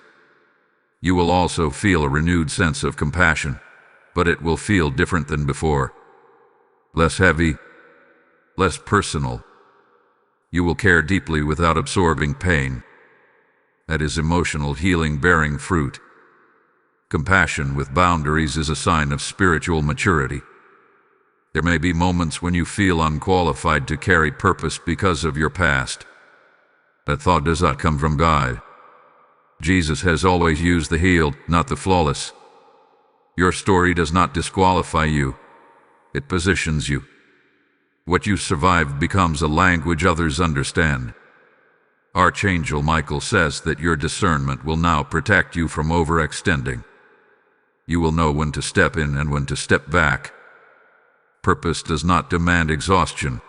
You will also feel a renewed sense of compassion, but it will feel different than before. Less heavy, less personal. You will care deeply without absorbing pain. That is emotional healing bearing fruit. Compassion with boundaries is a sign of spiritual maturity. There may be moments when you feel unqualified to carry purpose because of your past. That thought does not come from God. Jesus has always used the healed, not the flawless. Your story does not disqualify you. It positions you. What you survived becomes a language others understand. Archangel Michael says that your discernment will now protect you from overextending. You will know when to step in and when to step back. Purpose does not demand exhaustion.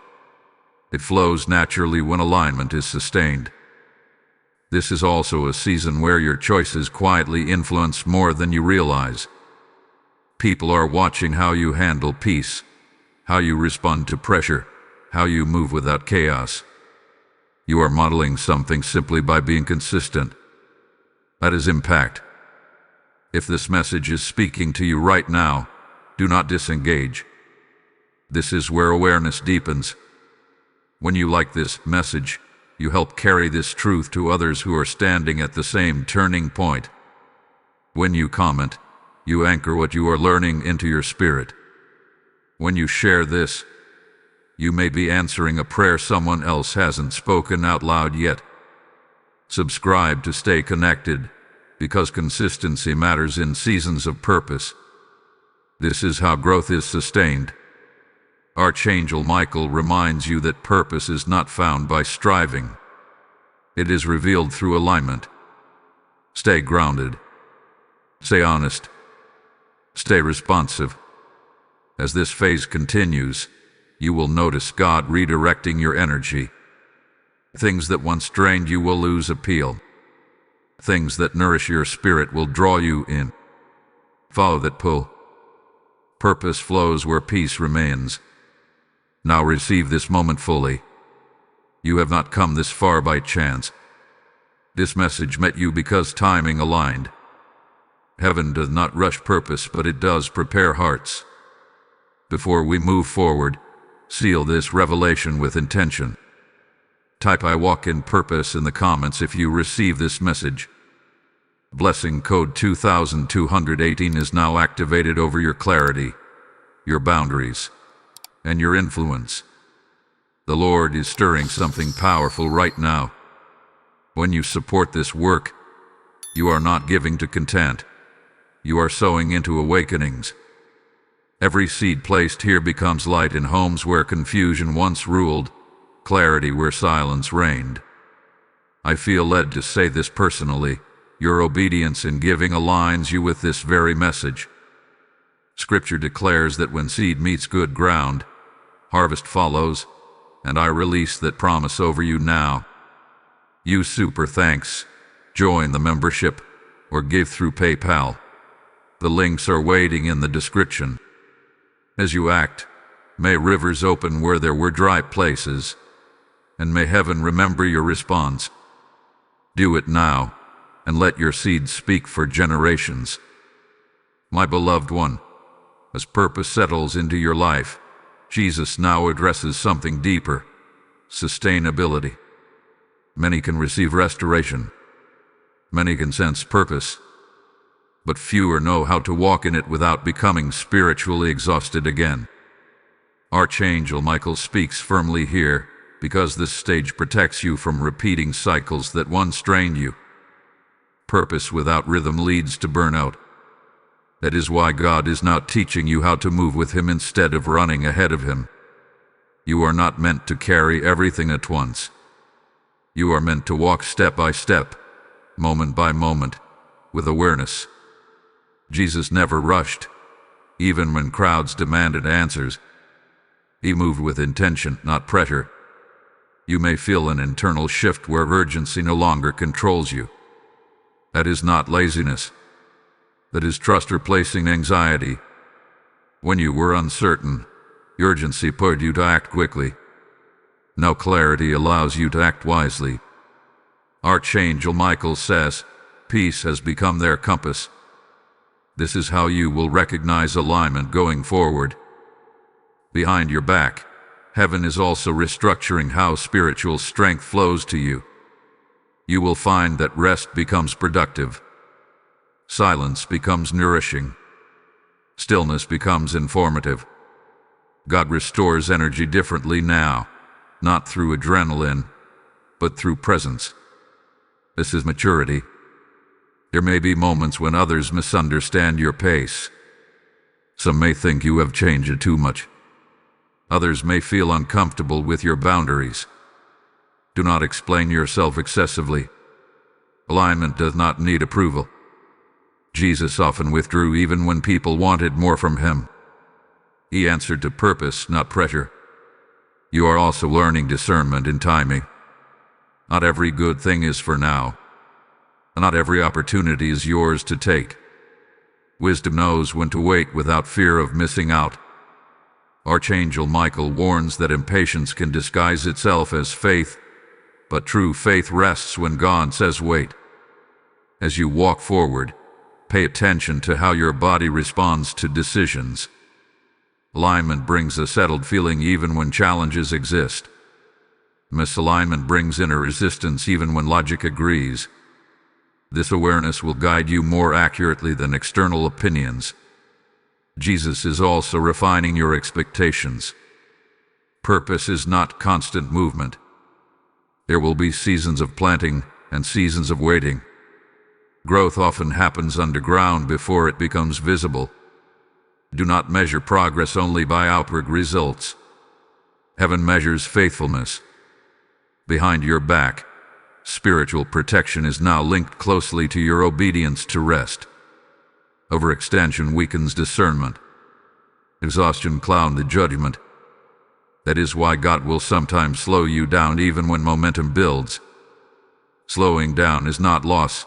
It flows naturally when alignment is sustained. This is also a season where your choices quietly influence more than you realize. People are watching how you handle peace, how you respond to pressure, how you move without chaos. You are modeling something simply by being consistent. That is impact. If this message is speaking to you right now, do not disengage. This is where awareness deepens. When you like this message, you help carry this truth to others who are standing at the same turning point. When you comment, you anchor what you are learning into your spirit. When you share this, you may be answering a prayer someone else hasn't spoken out loud yet. Subscribe to stay connected, because consistency matters in seasons of purpose. This is how growth is sustained. Archangel Michael reminds you that purpose is not found by striving. It is revealed through alignment. Stay grounded. Stay honest. Stay responsive. As this phase continues, you will notice God redirecting your energy. Things that once drained you will lose appeal. Things that nourish your spirit will draw you in. Follow that pull. Purpose flows where peace remains. Now receive this moment fully. You have not come this far by chance. This message met you because timing aligned. Heaven does not rush purpose, but it does prepare hearts. Before we move forward, seal this revelation with intention. Type "I walk in purpose" in the comments if you receive this message. Blessing code 2218 is now activated over your clarity, your boundaries, and your influence. The Lord is stirring something powerful right now. When you support this work, you are not giving to content. You are sowing into awakenings. Every seed placed here becomes light in homes where confusion once ruled, clarity where silence reigned. I feel led to say this personally. Your obedience in giving aligns you with this very message. Scripture declares that when seed meets good ground, harvest follows, and I release that promise over you now. You super thanks, join the membership, or give through PayPal. The links are waiting in the description. As you act, may rivers open where there were dry places, and may heaven remember your response. Do it now, and let your seed speak for generations. My beloved one, as purpose settles into your life, Jesus now addresses something deeper: sustainability. Many can receive restoration. Many can sense purpose. But fewer know how to walk in it without becoming spiritually exhausted again. Archangel Michael speaks firmly here, because this stage protects you from repeating cycles that once strained you. Purpose without rhythm leads to burnout. That is why God is now teaching you how to move with Him instead of running ahead of Him. You are not meant to carry everything at once. You are meant to walk step by step, moment by moment, with awareness. Jesus never rushed, even when crowds demanded answers. He moved with intention, not pressure. You may feel an internal shift where urgency no longer controls you. That is not laziness. That is trust replacing anxiety. When you were uncertain, urgency pushed you to act quickly. Now clarity allows you to act wisely. Archangel Michael says, peace has become their compass. This is how you will recognize alignment going forward. Behind your back, heaven is also restructuring how spiritual strength flows to you. You will find that rest becomes productive. Silence becomes nourishing. Stillness becomes informative. God restores energy differently now, not through adrenaline, but through presence. This is maturity. There may be moments when others misunderstand your pace. Some may think you have changed too much. Others may feel uncomfortable with your boundaries. Do not explain yourself excessively. Alignment does not need approval. Jesus often withdrew even when people wanted more from Him. He answered to purpose, not pressure. You are also learning discernment in timing. Not every good thing is for now. Not every opportunity is yours to take. Wisdom knows when to wait without fear of missing out. Archangel Michael warns that impatience can disguise itself as faith, but true faith rests when God says wait. As you walk forward, pay attention to how your body responds to decisions. Alignment brings a settled feeling even when challenges exist. Misalignment brings inner resistance even when logic agrees. This awareness will guide you more accurately than external opinions. Jesus is also refining your expectations. Purpose is not constant movement. There will be seasons of planting and seasons of waiting. Growth often happens underground before it becomes visible. Do not measure progress only by outward results. Heaven measures faithfulness. Behind your back, spiritual protection is now linked closely to your obedience to rest. Overextension weakens discernment. Exhaustion clouds the judgment. That is why God will sometimes slow you down even when momentum builds. Slowing down is not loss,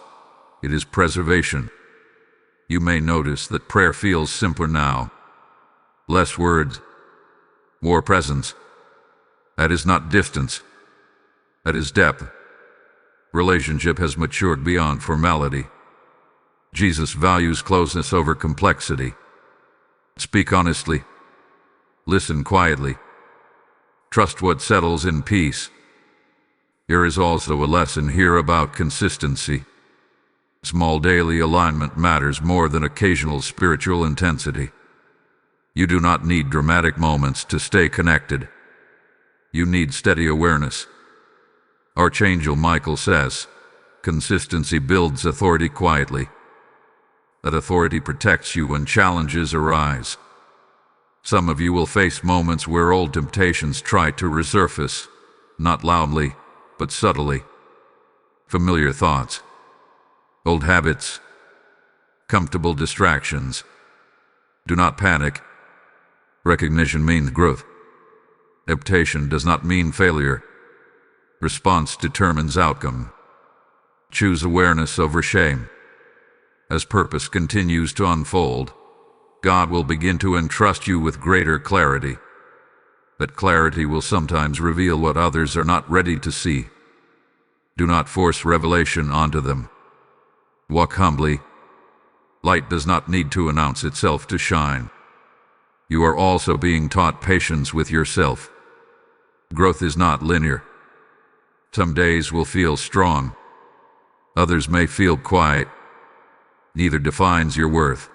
it is preservation. You may notice that prayer feels simpler now. Less words, more presence. That is not distance. That is depth. Relationship has matured beyond formality. Jesus values closeness over complexity. Speak honestly. Listen quietly. Trust what settles in peace. There is also a lesson here about consistency. Small daily alignment matters more than occasional spiritual intensity. You do not need dramatic moments to stay connected. You need steady awareness. Archangel Michael says, consistency builds authority quietly. That authority protects you when challenges arise. Some of you will face moments where old temptations try to resurface, not loudly, but subtly. Familiar thoughts, old habits, comfortable distractions. Do not panic. Recognition means growth. Temptation does not mean failure. Response determines outcome. Choose awareness over shame. As purpose continues to unfold, God will begin to entrust you with greater clarity. That clarity will sometimes reveal what others are not ready to see. Do not force revelation onto them. Walk humbly. Light does not need to announce itself to shine. You are also being taught patience with yourself. Growth is not linear. Some days will feel strong. Others may feel quiet. Neither defines your worth.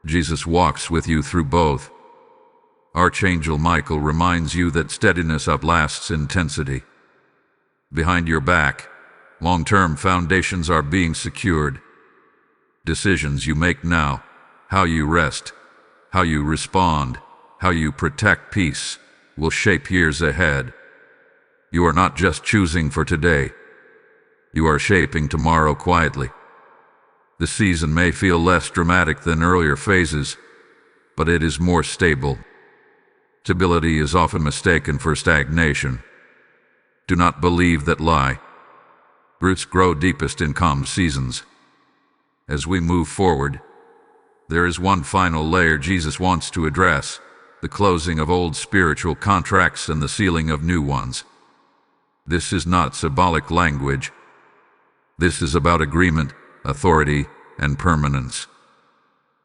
Jesus walks with you through both. Archangel Michael reminds you that steadiness outlasts intensity. Behind your back, long-term foundations are being secured. Decisions you make now, how you rest, how you respond, how you protect peace, will shape years ahead. You are not just choosing for today. You are shaping tomorrow quietly. The season may feel less dramatic than earlier phases, but it is more stable. Stability is often mistaken for stagnation. Do not believe that lie. Roots grow deepest in calm seasons. As we move forward, there is one final layer Jesus wants to address: the closing of old spiritual contracts and the sealing of new ones. This is not symbolic language. This is about agreement, authority, and permanence.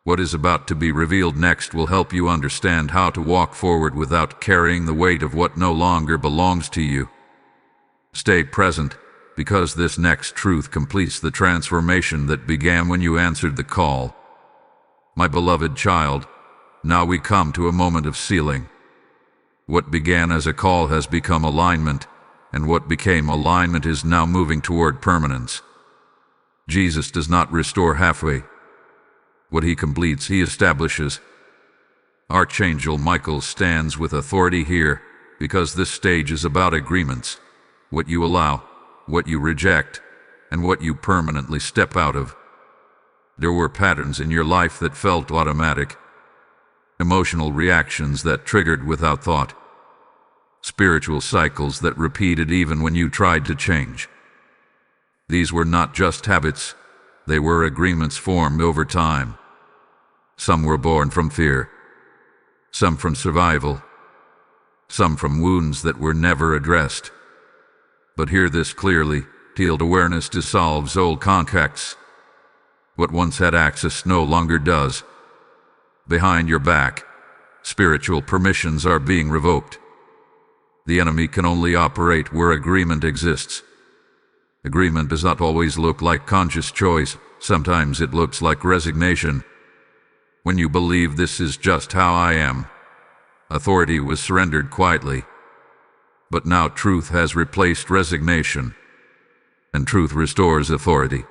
What is about to be revealed next will help you understand how to walk forward without carrying the weight of what no longer belongs to you. Stay present, because this next truth completes the transformation that began when you answered the call. My beloved child, now we come to a moment of sealing. What began as a call has become alignment, and what became alignment is now moving toward permanence. Jesus does not restore halfway. What he completes, he establishes. Archangel Michael stands with authority here, because this stage is about agreements. What you allow, what you reject, and what you permanently step out of. There were patterns in your life that felt automatic. Emotional reactions that triggered without thought. Spiritual cycles that repeated even when you tried to change. These were not just habits, they were agreements formed over time. Some were born from fear, some from survival, some from wounds that were never addressed. But hear this clearly: healed awareness dissolves old contracts. What once had access no longer does. Behind your back, spiritual permissions are being revoked. The enemy can only operate where agreement exists. Agreement does not always look like conscious choice. Sometimes it looks like resignation. When you believe this is just how I am, authority was surrendered quietly. But now truth has replaced resignation, and truth restores authority.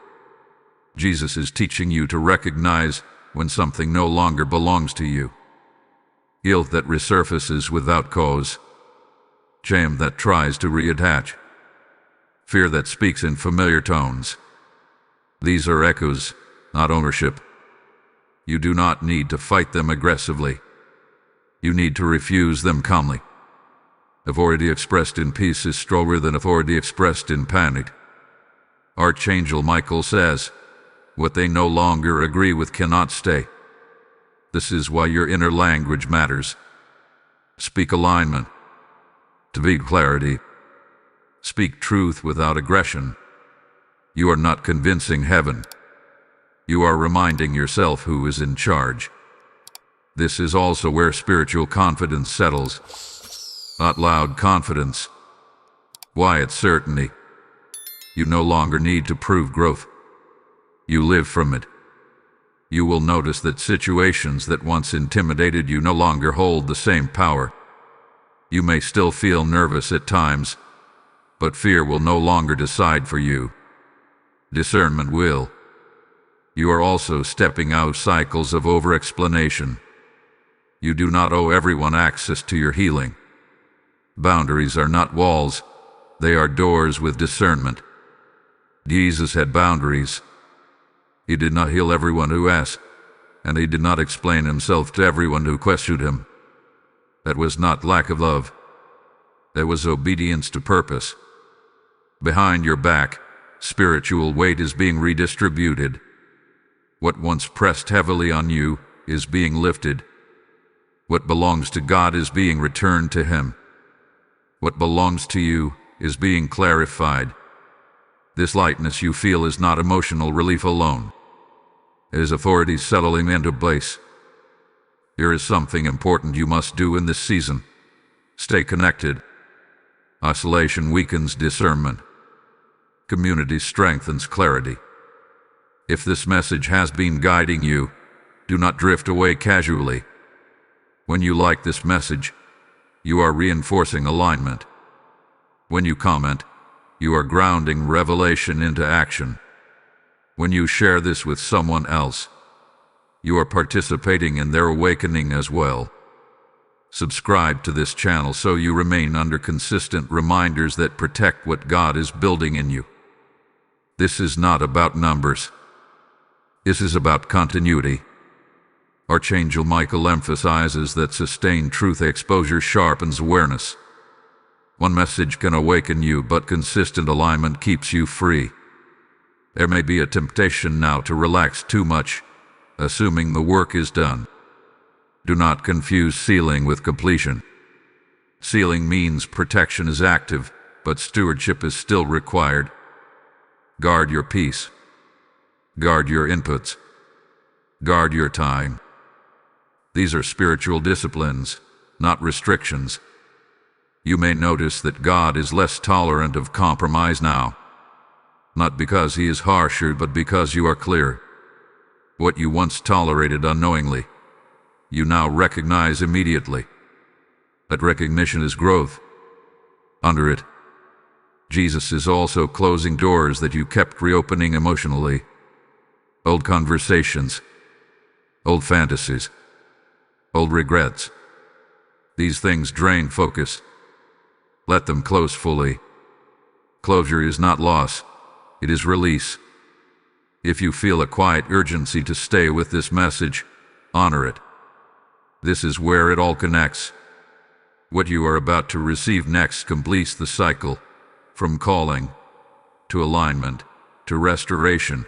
Jesus is teaching you to recognize when something no longer belongs to you. Guilt that resurfaces without cause. Shame that tries to reattach. Fear that speaks in familiar tones. These are echoes, not ownership. You do not need to fight them aggressively. You need to refuse them calmly. Authority expressed in peace is stronger than authority expressed in panic. Archangel Michael says, What they no longer agree with cannot stay. This is why your inner language matters. Speak alignment. Speak clarity. Speak truth without aggression. You are not convincing heaven. You are reminding yourself who is in charge. This is also where spiritual confidence settles. Not loud confidence. Quiet certainty. You no longer need to prove growth. You live from it. You will notice that situations that once intimidated you no longer hold the same power. You may still feel nervous at times, but fear will no longer decide for you. Discernment will. You are also stepping out cycles of over-explanation. You do not owe everyone access to your healing. Boundaries are not walls, they are doors with discernment. Jesus had boundaries. He did not heal everyone who asked, and he did not explain himself to everyone who questioned him. That was not lack of love. That was obedience to purpose. Behind your back, spiritual weight is being redistributed. What once pressed heavily on you is being lifted. What belongs to God is being returned to Him. What belongs to you is being clarified. This lightness you feel is not emotional relief alone. It is authority settling into place. Here is something important you must do in this season. Stay connected. Isolation weakens discernment. Community strengthens clarity. If this message has been guiding you, do not drift away casually. When you like this message, you are reinforcing alignment. When you comment, you are grounding revelation into action. When you share this with someone else, you are participating in their awakening as well. Subscribe to this channel so you remain under consistent reminders that protect what God is building in you. This is not about numbers. This is about continuity. Archangel Michael emphasizes that sustained truth exposure sharpens awareness. One message can awaken you, but consistent alignment keeps you free. There may be a temptation now to relax too much, assuming the work is done. Do not confuse sealing with completion. Sealing means protection is active, but stewardship is still required. Guard your peace. Guard your inputs. Guard your time. These are spiritual disciplines, not restrictions. You may notice that God is less tolerant of compromise now. Not because He is harsher, but because you are clear. What you once tolerated unknowingly, you now recognize immediately. That recognition is growth. Under it, Jesus is also closing doors that you kept reopening emotionally. Old conversations, old fantasies, old regrets. These things drain focus. Let them close fully. Closure is not loss, it is release. If you feel a quiet urgency to stay with this message, honor it. This is where it all connects. What you are about to receive next completes the cycle, from calling, to alignment, to restoration,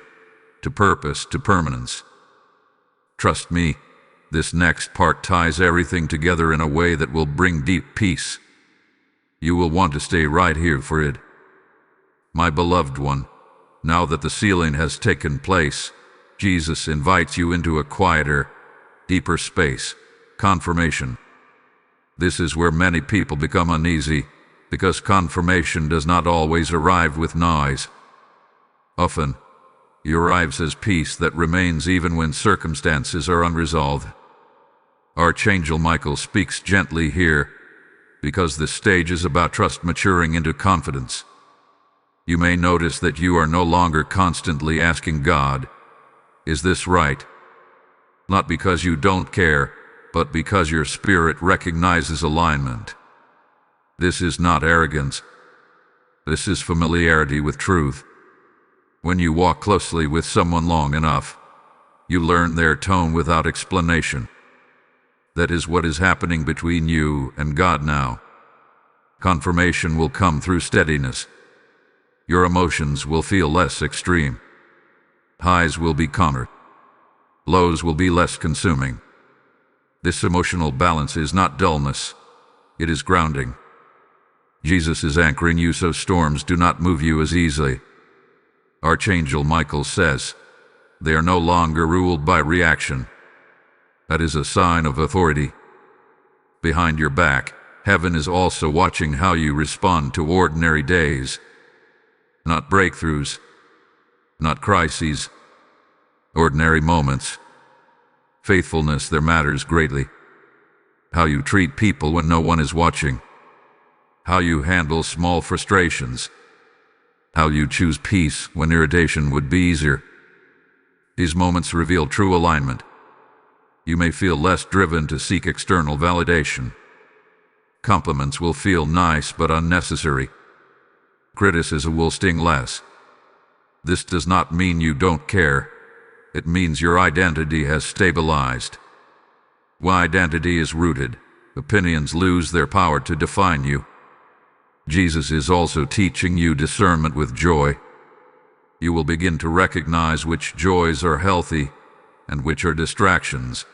to purpose, to permanence. Trust me, this next part ties everything together in a way that will bring deep peace. You will want to stay right here for it. My beloved one, now that the sealing has taken place, Jesus invites you into a quieter, deeper space, confirmation. This is where many people become uneasy, because confirmation does not always arrive with noise. Often, it arrives as peace that remains even when circumstances are unresolved. Archangel Michael speaks gently here, because this stage is about trust maturing into confidence. You may notice that you are no longer constantly asking God, "Is this right?" Not because you don't care, but because your spirit recognizes alignment. This is not arrogance. This is familiarity with truth. When you walk closely with someone long enough, you learn their tone without explanation. That is what is happening between you and God now. Confirmation will come through steadiness. Your emotions will feel less extreme. Highs will be calmer. Lows will be less consuming. This emotional balance is not dullness. It is grounding. Jesus is anchoring you so storms do not move you as easily. Archangel Michael says, they are no longer ruled by reaction. That is a sign of authority. Behind your back, heaven is also watching how you respond to ordinary days. Not breakthroughs, not crises, ordinary moments. Faithfulness there matters greatly. How you treat people when no one is watching. How you handle small frustrations. How you choose peace when irritation would be easier. These moments reveal true alignment. You may feel less driven to seek external validation. Compliments will feel nice but unnecessary. Criticism will sting less. This does not mean you don't care. It means your identity has stabilized. When identity is rooted, opinions lose their power to define you. Jesus is also teaching you discernment with joy. You will begin to recognize which joys are healthy and which are distractions.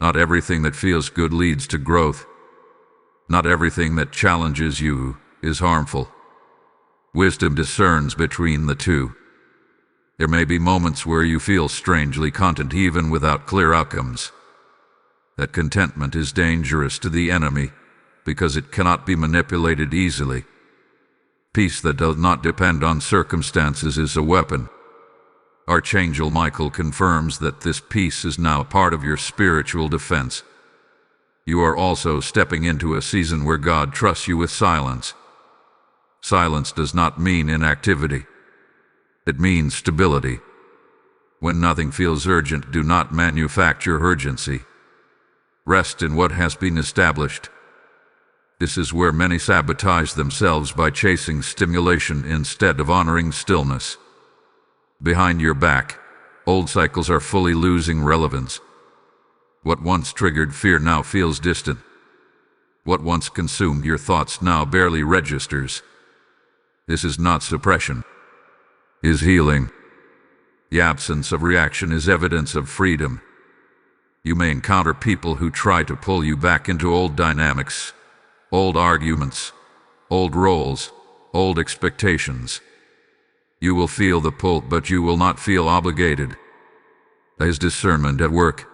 Not everything that feels good leads to growth. Not everything that challenges you is harmful. Wisdom discerns between the two. There may be moments where you feel strangely content even without clear outcomes. That contentment is dangerous to the enemy because it cannot be manipulated easily. Peace that does not depend on circumstances is a weapon. Archangel Michael confirms that this peace is now part of your spiritual defense. You are also stepping into a season where God trusts you with silence. Silence does not mean inactivity. It means stability. When nothing feels urgent, do not manufacture urgency. Rest in what has been established. This is where many sabotage themselves by chasing stimulation instead of honoring stillness. Behind your back, old cycles are fully losing relevance. What once triggered fear now feels distant. What once consumed your thoughts now barely registers. This is not suppression. It is healing. The absence of reaction is evidence of freedom. You may encounter people who try to pull you back into old dynamics, old arguments, old roles, old expectations. You will feel the pull, but you will not feel obligated. That is discernment at work.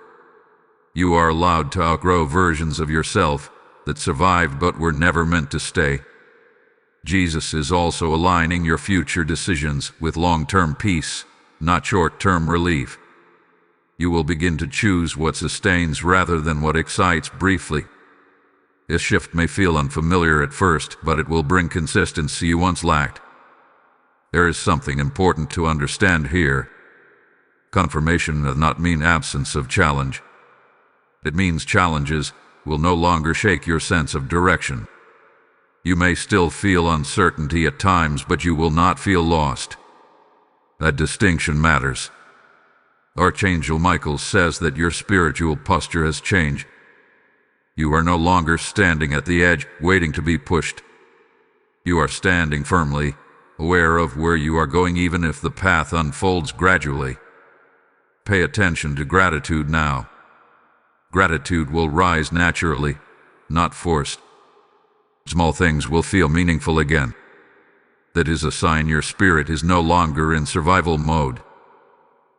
You are allowed to outgrow versions of yourself that survived but were never meant to stay. Jesus is also aligning your future decisions with long-term peace, not short-term relief. You will begin to choose what sustains rather than what excites briefly. This shift may feel unfamiliar at first, but it will bring consistency you once lacked. There is something important to understand here. Confirmation does not mean absence of challenge. It means challenges will no longer shake your sense of direction. You may still feel uncertainty at times, but you will not feel lost. That distinction matters. Archangel Michael says that your spiritual posture has changed. You are no longer standing at the edge, waiting to be pushed. You are standing firmly, aware of where you are going even if the path unfolds gradually. Pay attention to gratitude now. Gratitude will rise naturally, not forced. Small things will feel meaningful again. That is a sign your spirit is no longer in survival mode.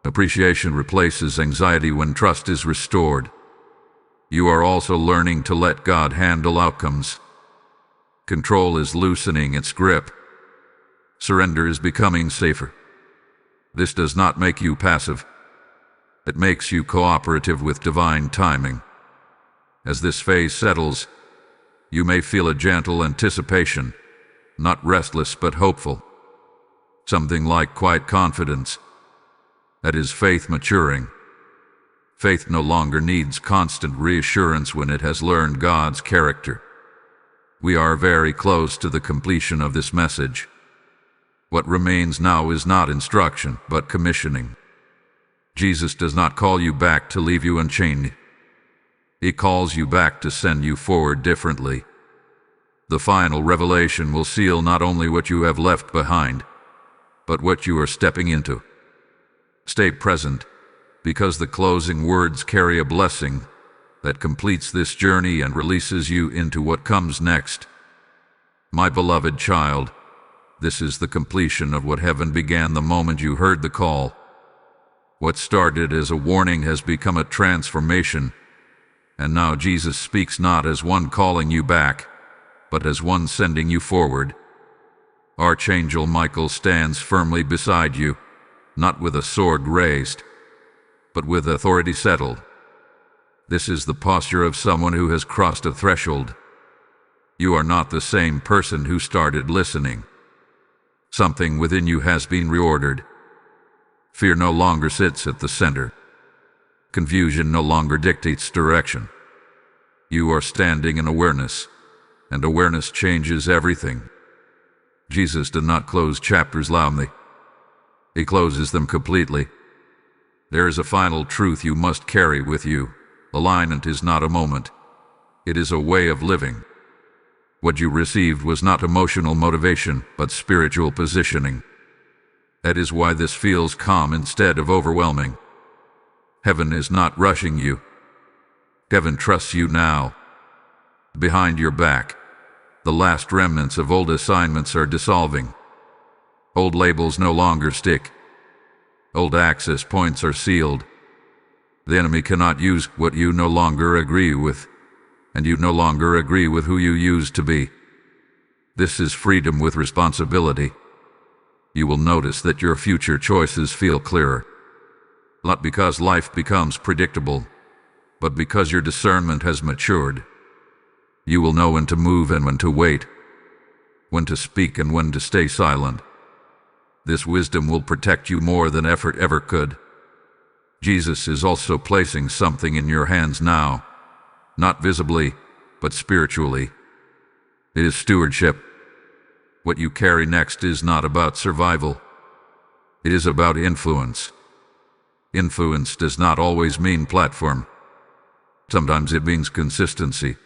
Appreciation replaces anxiety when trust is restored. You are also learning to let God handle outcomes. Control is loosening its grip. Surrender is becoming safer. This does not make you passive. It makes you cooperative with divine timing. As this phase settles, you may feel a gentle anticipation, not restless but hopeful. Something like quiet confidence. That is faith maturing. Faith no longer needs constant reassurance when it has learned God's character. We are very close to the completion of this message. What remains now is not instruction, but commissioning. Jesus does not call you back to leave you unchained. He calls you back to send you forward differently. The final revelation will seal not only what you have left behind, but what you are stepping into. Stay present, because the closing words carry a blessing that completes this journey and releases you into what comes next. My beloved child, this is the completion of what heaven began the moment you heard the call. What started as a warning has become a transformation, and now Jesus speaks not as one calling you back, but as one sending you forward. Archangel Michael stands firmly beside you, not with a sword raised, but with authority settled. This is the posture of someone who has crossed a threshold. You are not the same person who started listening. Something within you has been reordered. Fear no longer sits at the center. Confusion no longer dictates direction. You are standing in awareness, and awareness changes everything. Jesus did not close chapters loudly. He closes them completely. There is a final truth you must carry with you. Alignment is not a moment. It is a way of living. What you received was not emotional motivation, but spiritual positioning. That is why this feels calm instead of overwhelming. Heaven is not rushing you. Heaven trusts you now. Behind your back, the last remnants of old assignments are dissolving. Old labels no longer stick. Old access points are sealed. The enemy cannot use what you no longer agree with, and you no longer agree with who you used to be. This is freedom with responsibility. You will notice that your future choices feel clearer. Not because life becomes predictable, but because your discernment has matured. You will know when to move and when to wait, when to speak and when to stay silent. This wisdom will protect you more than effort ever could. Jesus is also placing something in your hands now, not visibly, but spiritually. It is stewardship. What you carry next is not about survival. It is about influence. Influence does not always mean platform. Sometimes it means consistency.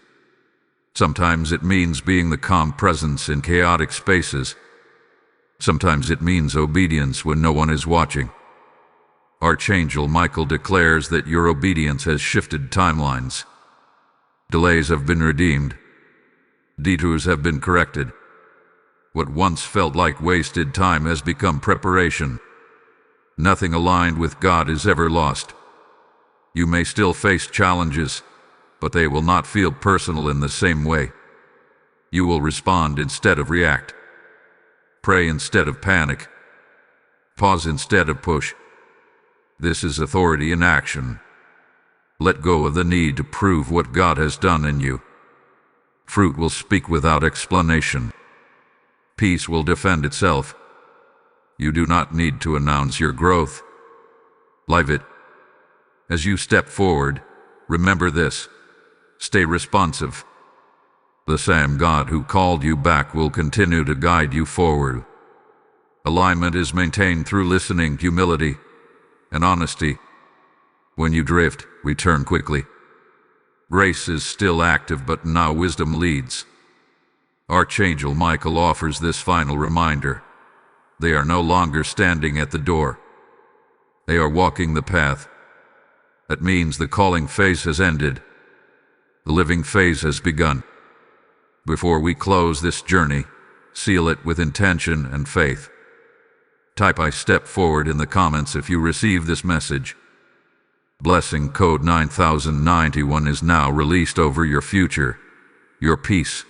Sometimes it means being the calm presence in chaotic spaces. Sometimes it means obedience when no one is watching. Archangel Michael declares that your obedience has shifted timelines. Delays have been redeemed. Detours have been corrected. What once felt like wasted time has become preparation. Nothing aligned with God is ever lost. You may still face challenges, but they will not feel personal in the same way. You will respond instead of react. Pray instead of panic. Pause instead of push. This is authority in action. Let go of the need to prove what God has done in you. Fruit will speak without explanation. Peace will defend itself. You do not need to announce your growth. Live it. As you step forward, remember this. Stay responsive. The same God who called you back will continue to guide you forward. Alignment is maintained through listening, humility, and honesty. When you drift, return quickly. Grace is still active, but now wisdom leads. Archangel Michael offers this final reminder. They are no longer standing at the door. They are walking the path. That means the calling phase has ended. The living phase has begun. Before we close this journey, seal it with intention and faith. Type "I step forward" in the comments if you receive this message. Blessing code 9091 is now released over your future, your peace,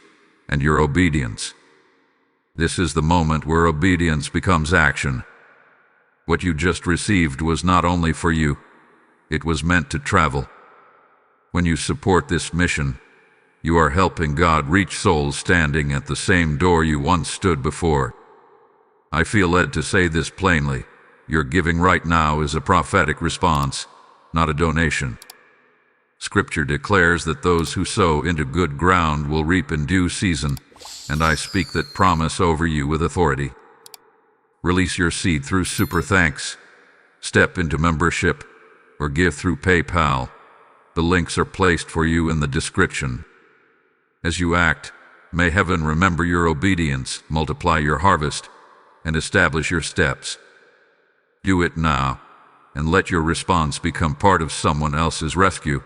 and your obedience. This is the moment where obedience becomes action. What you just received was not only for you, it was meant to travel. When you support this mission, you are helping God reach souls standing at the same door you once stood before. I feel led to say this plainly. Your giving right now is a prophetic response, not a donation. Scripture declares that those who sow into good ground will reap in due season, and I speak that promise over you with authority. Release your seed through Super Thanks, step into membership, or give through PayPal. The links are placed for you in the description. As you act, may heaven remember your obedience, multiply your harvest, and establish your steps. Do it now, and let your response become part of someone else's rescue.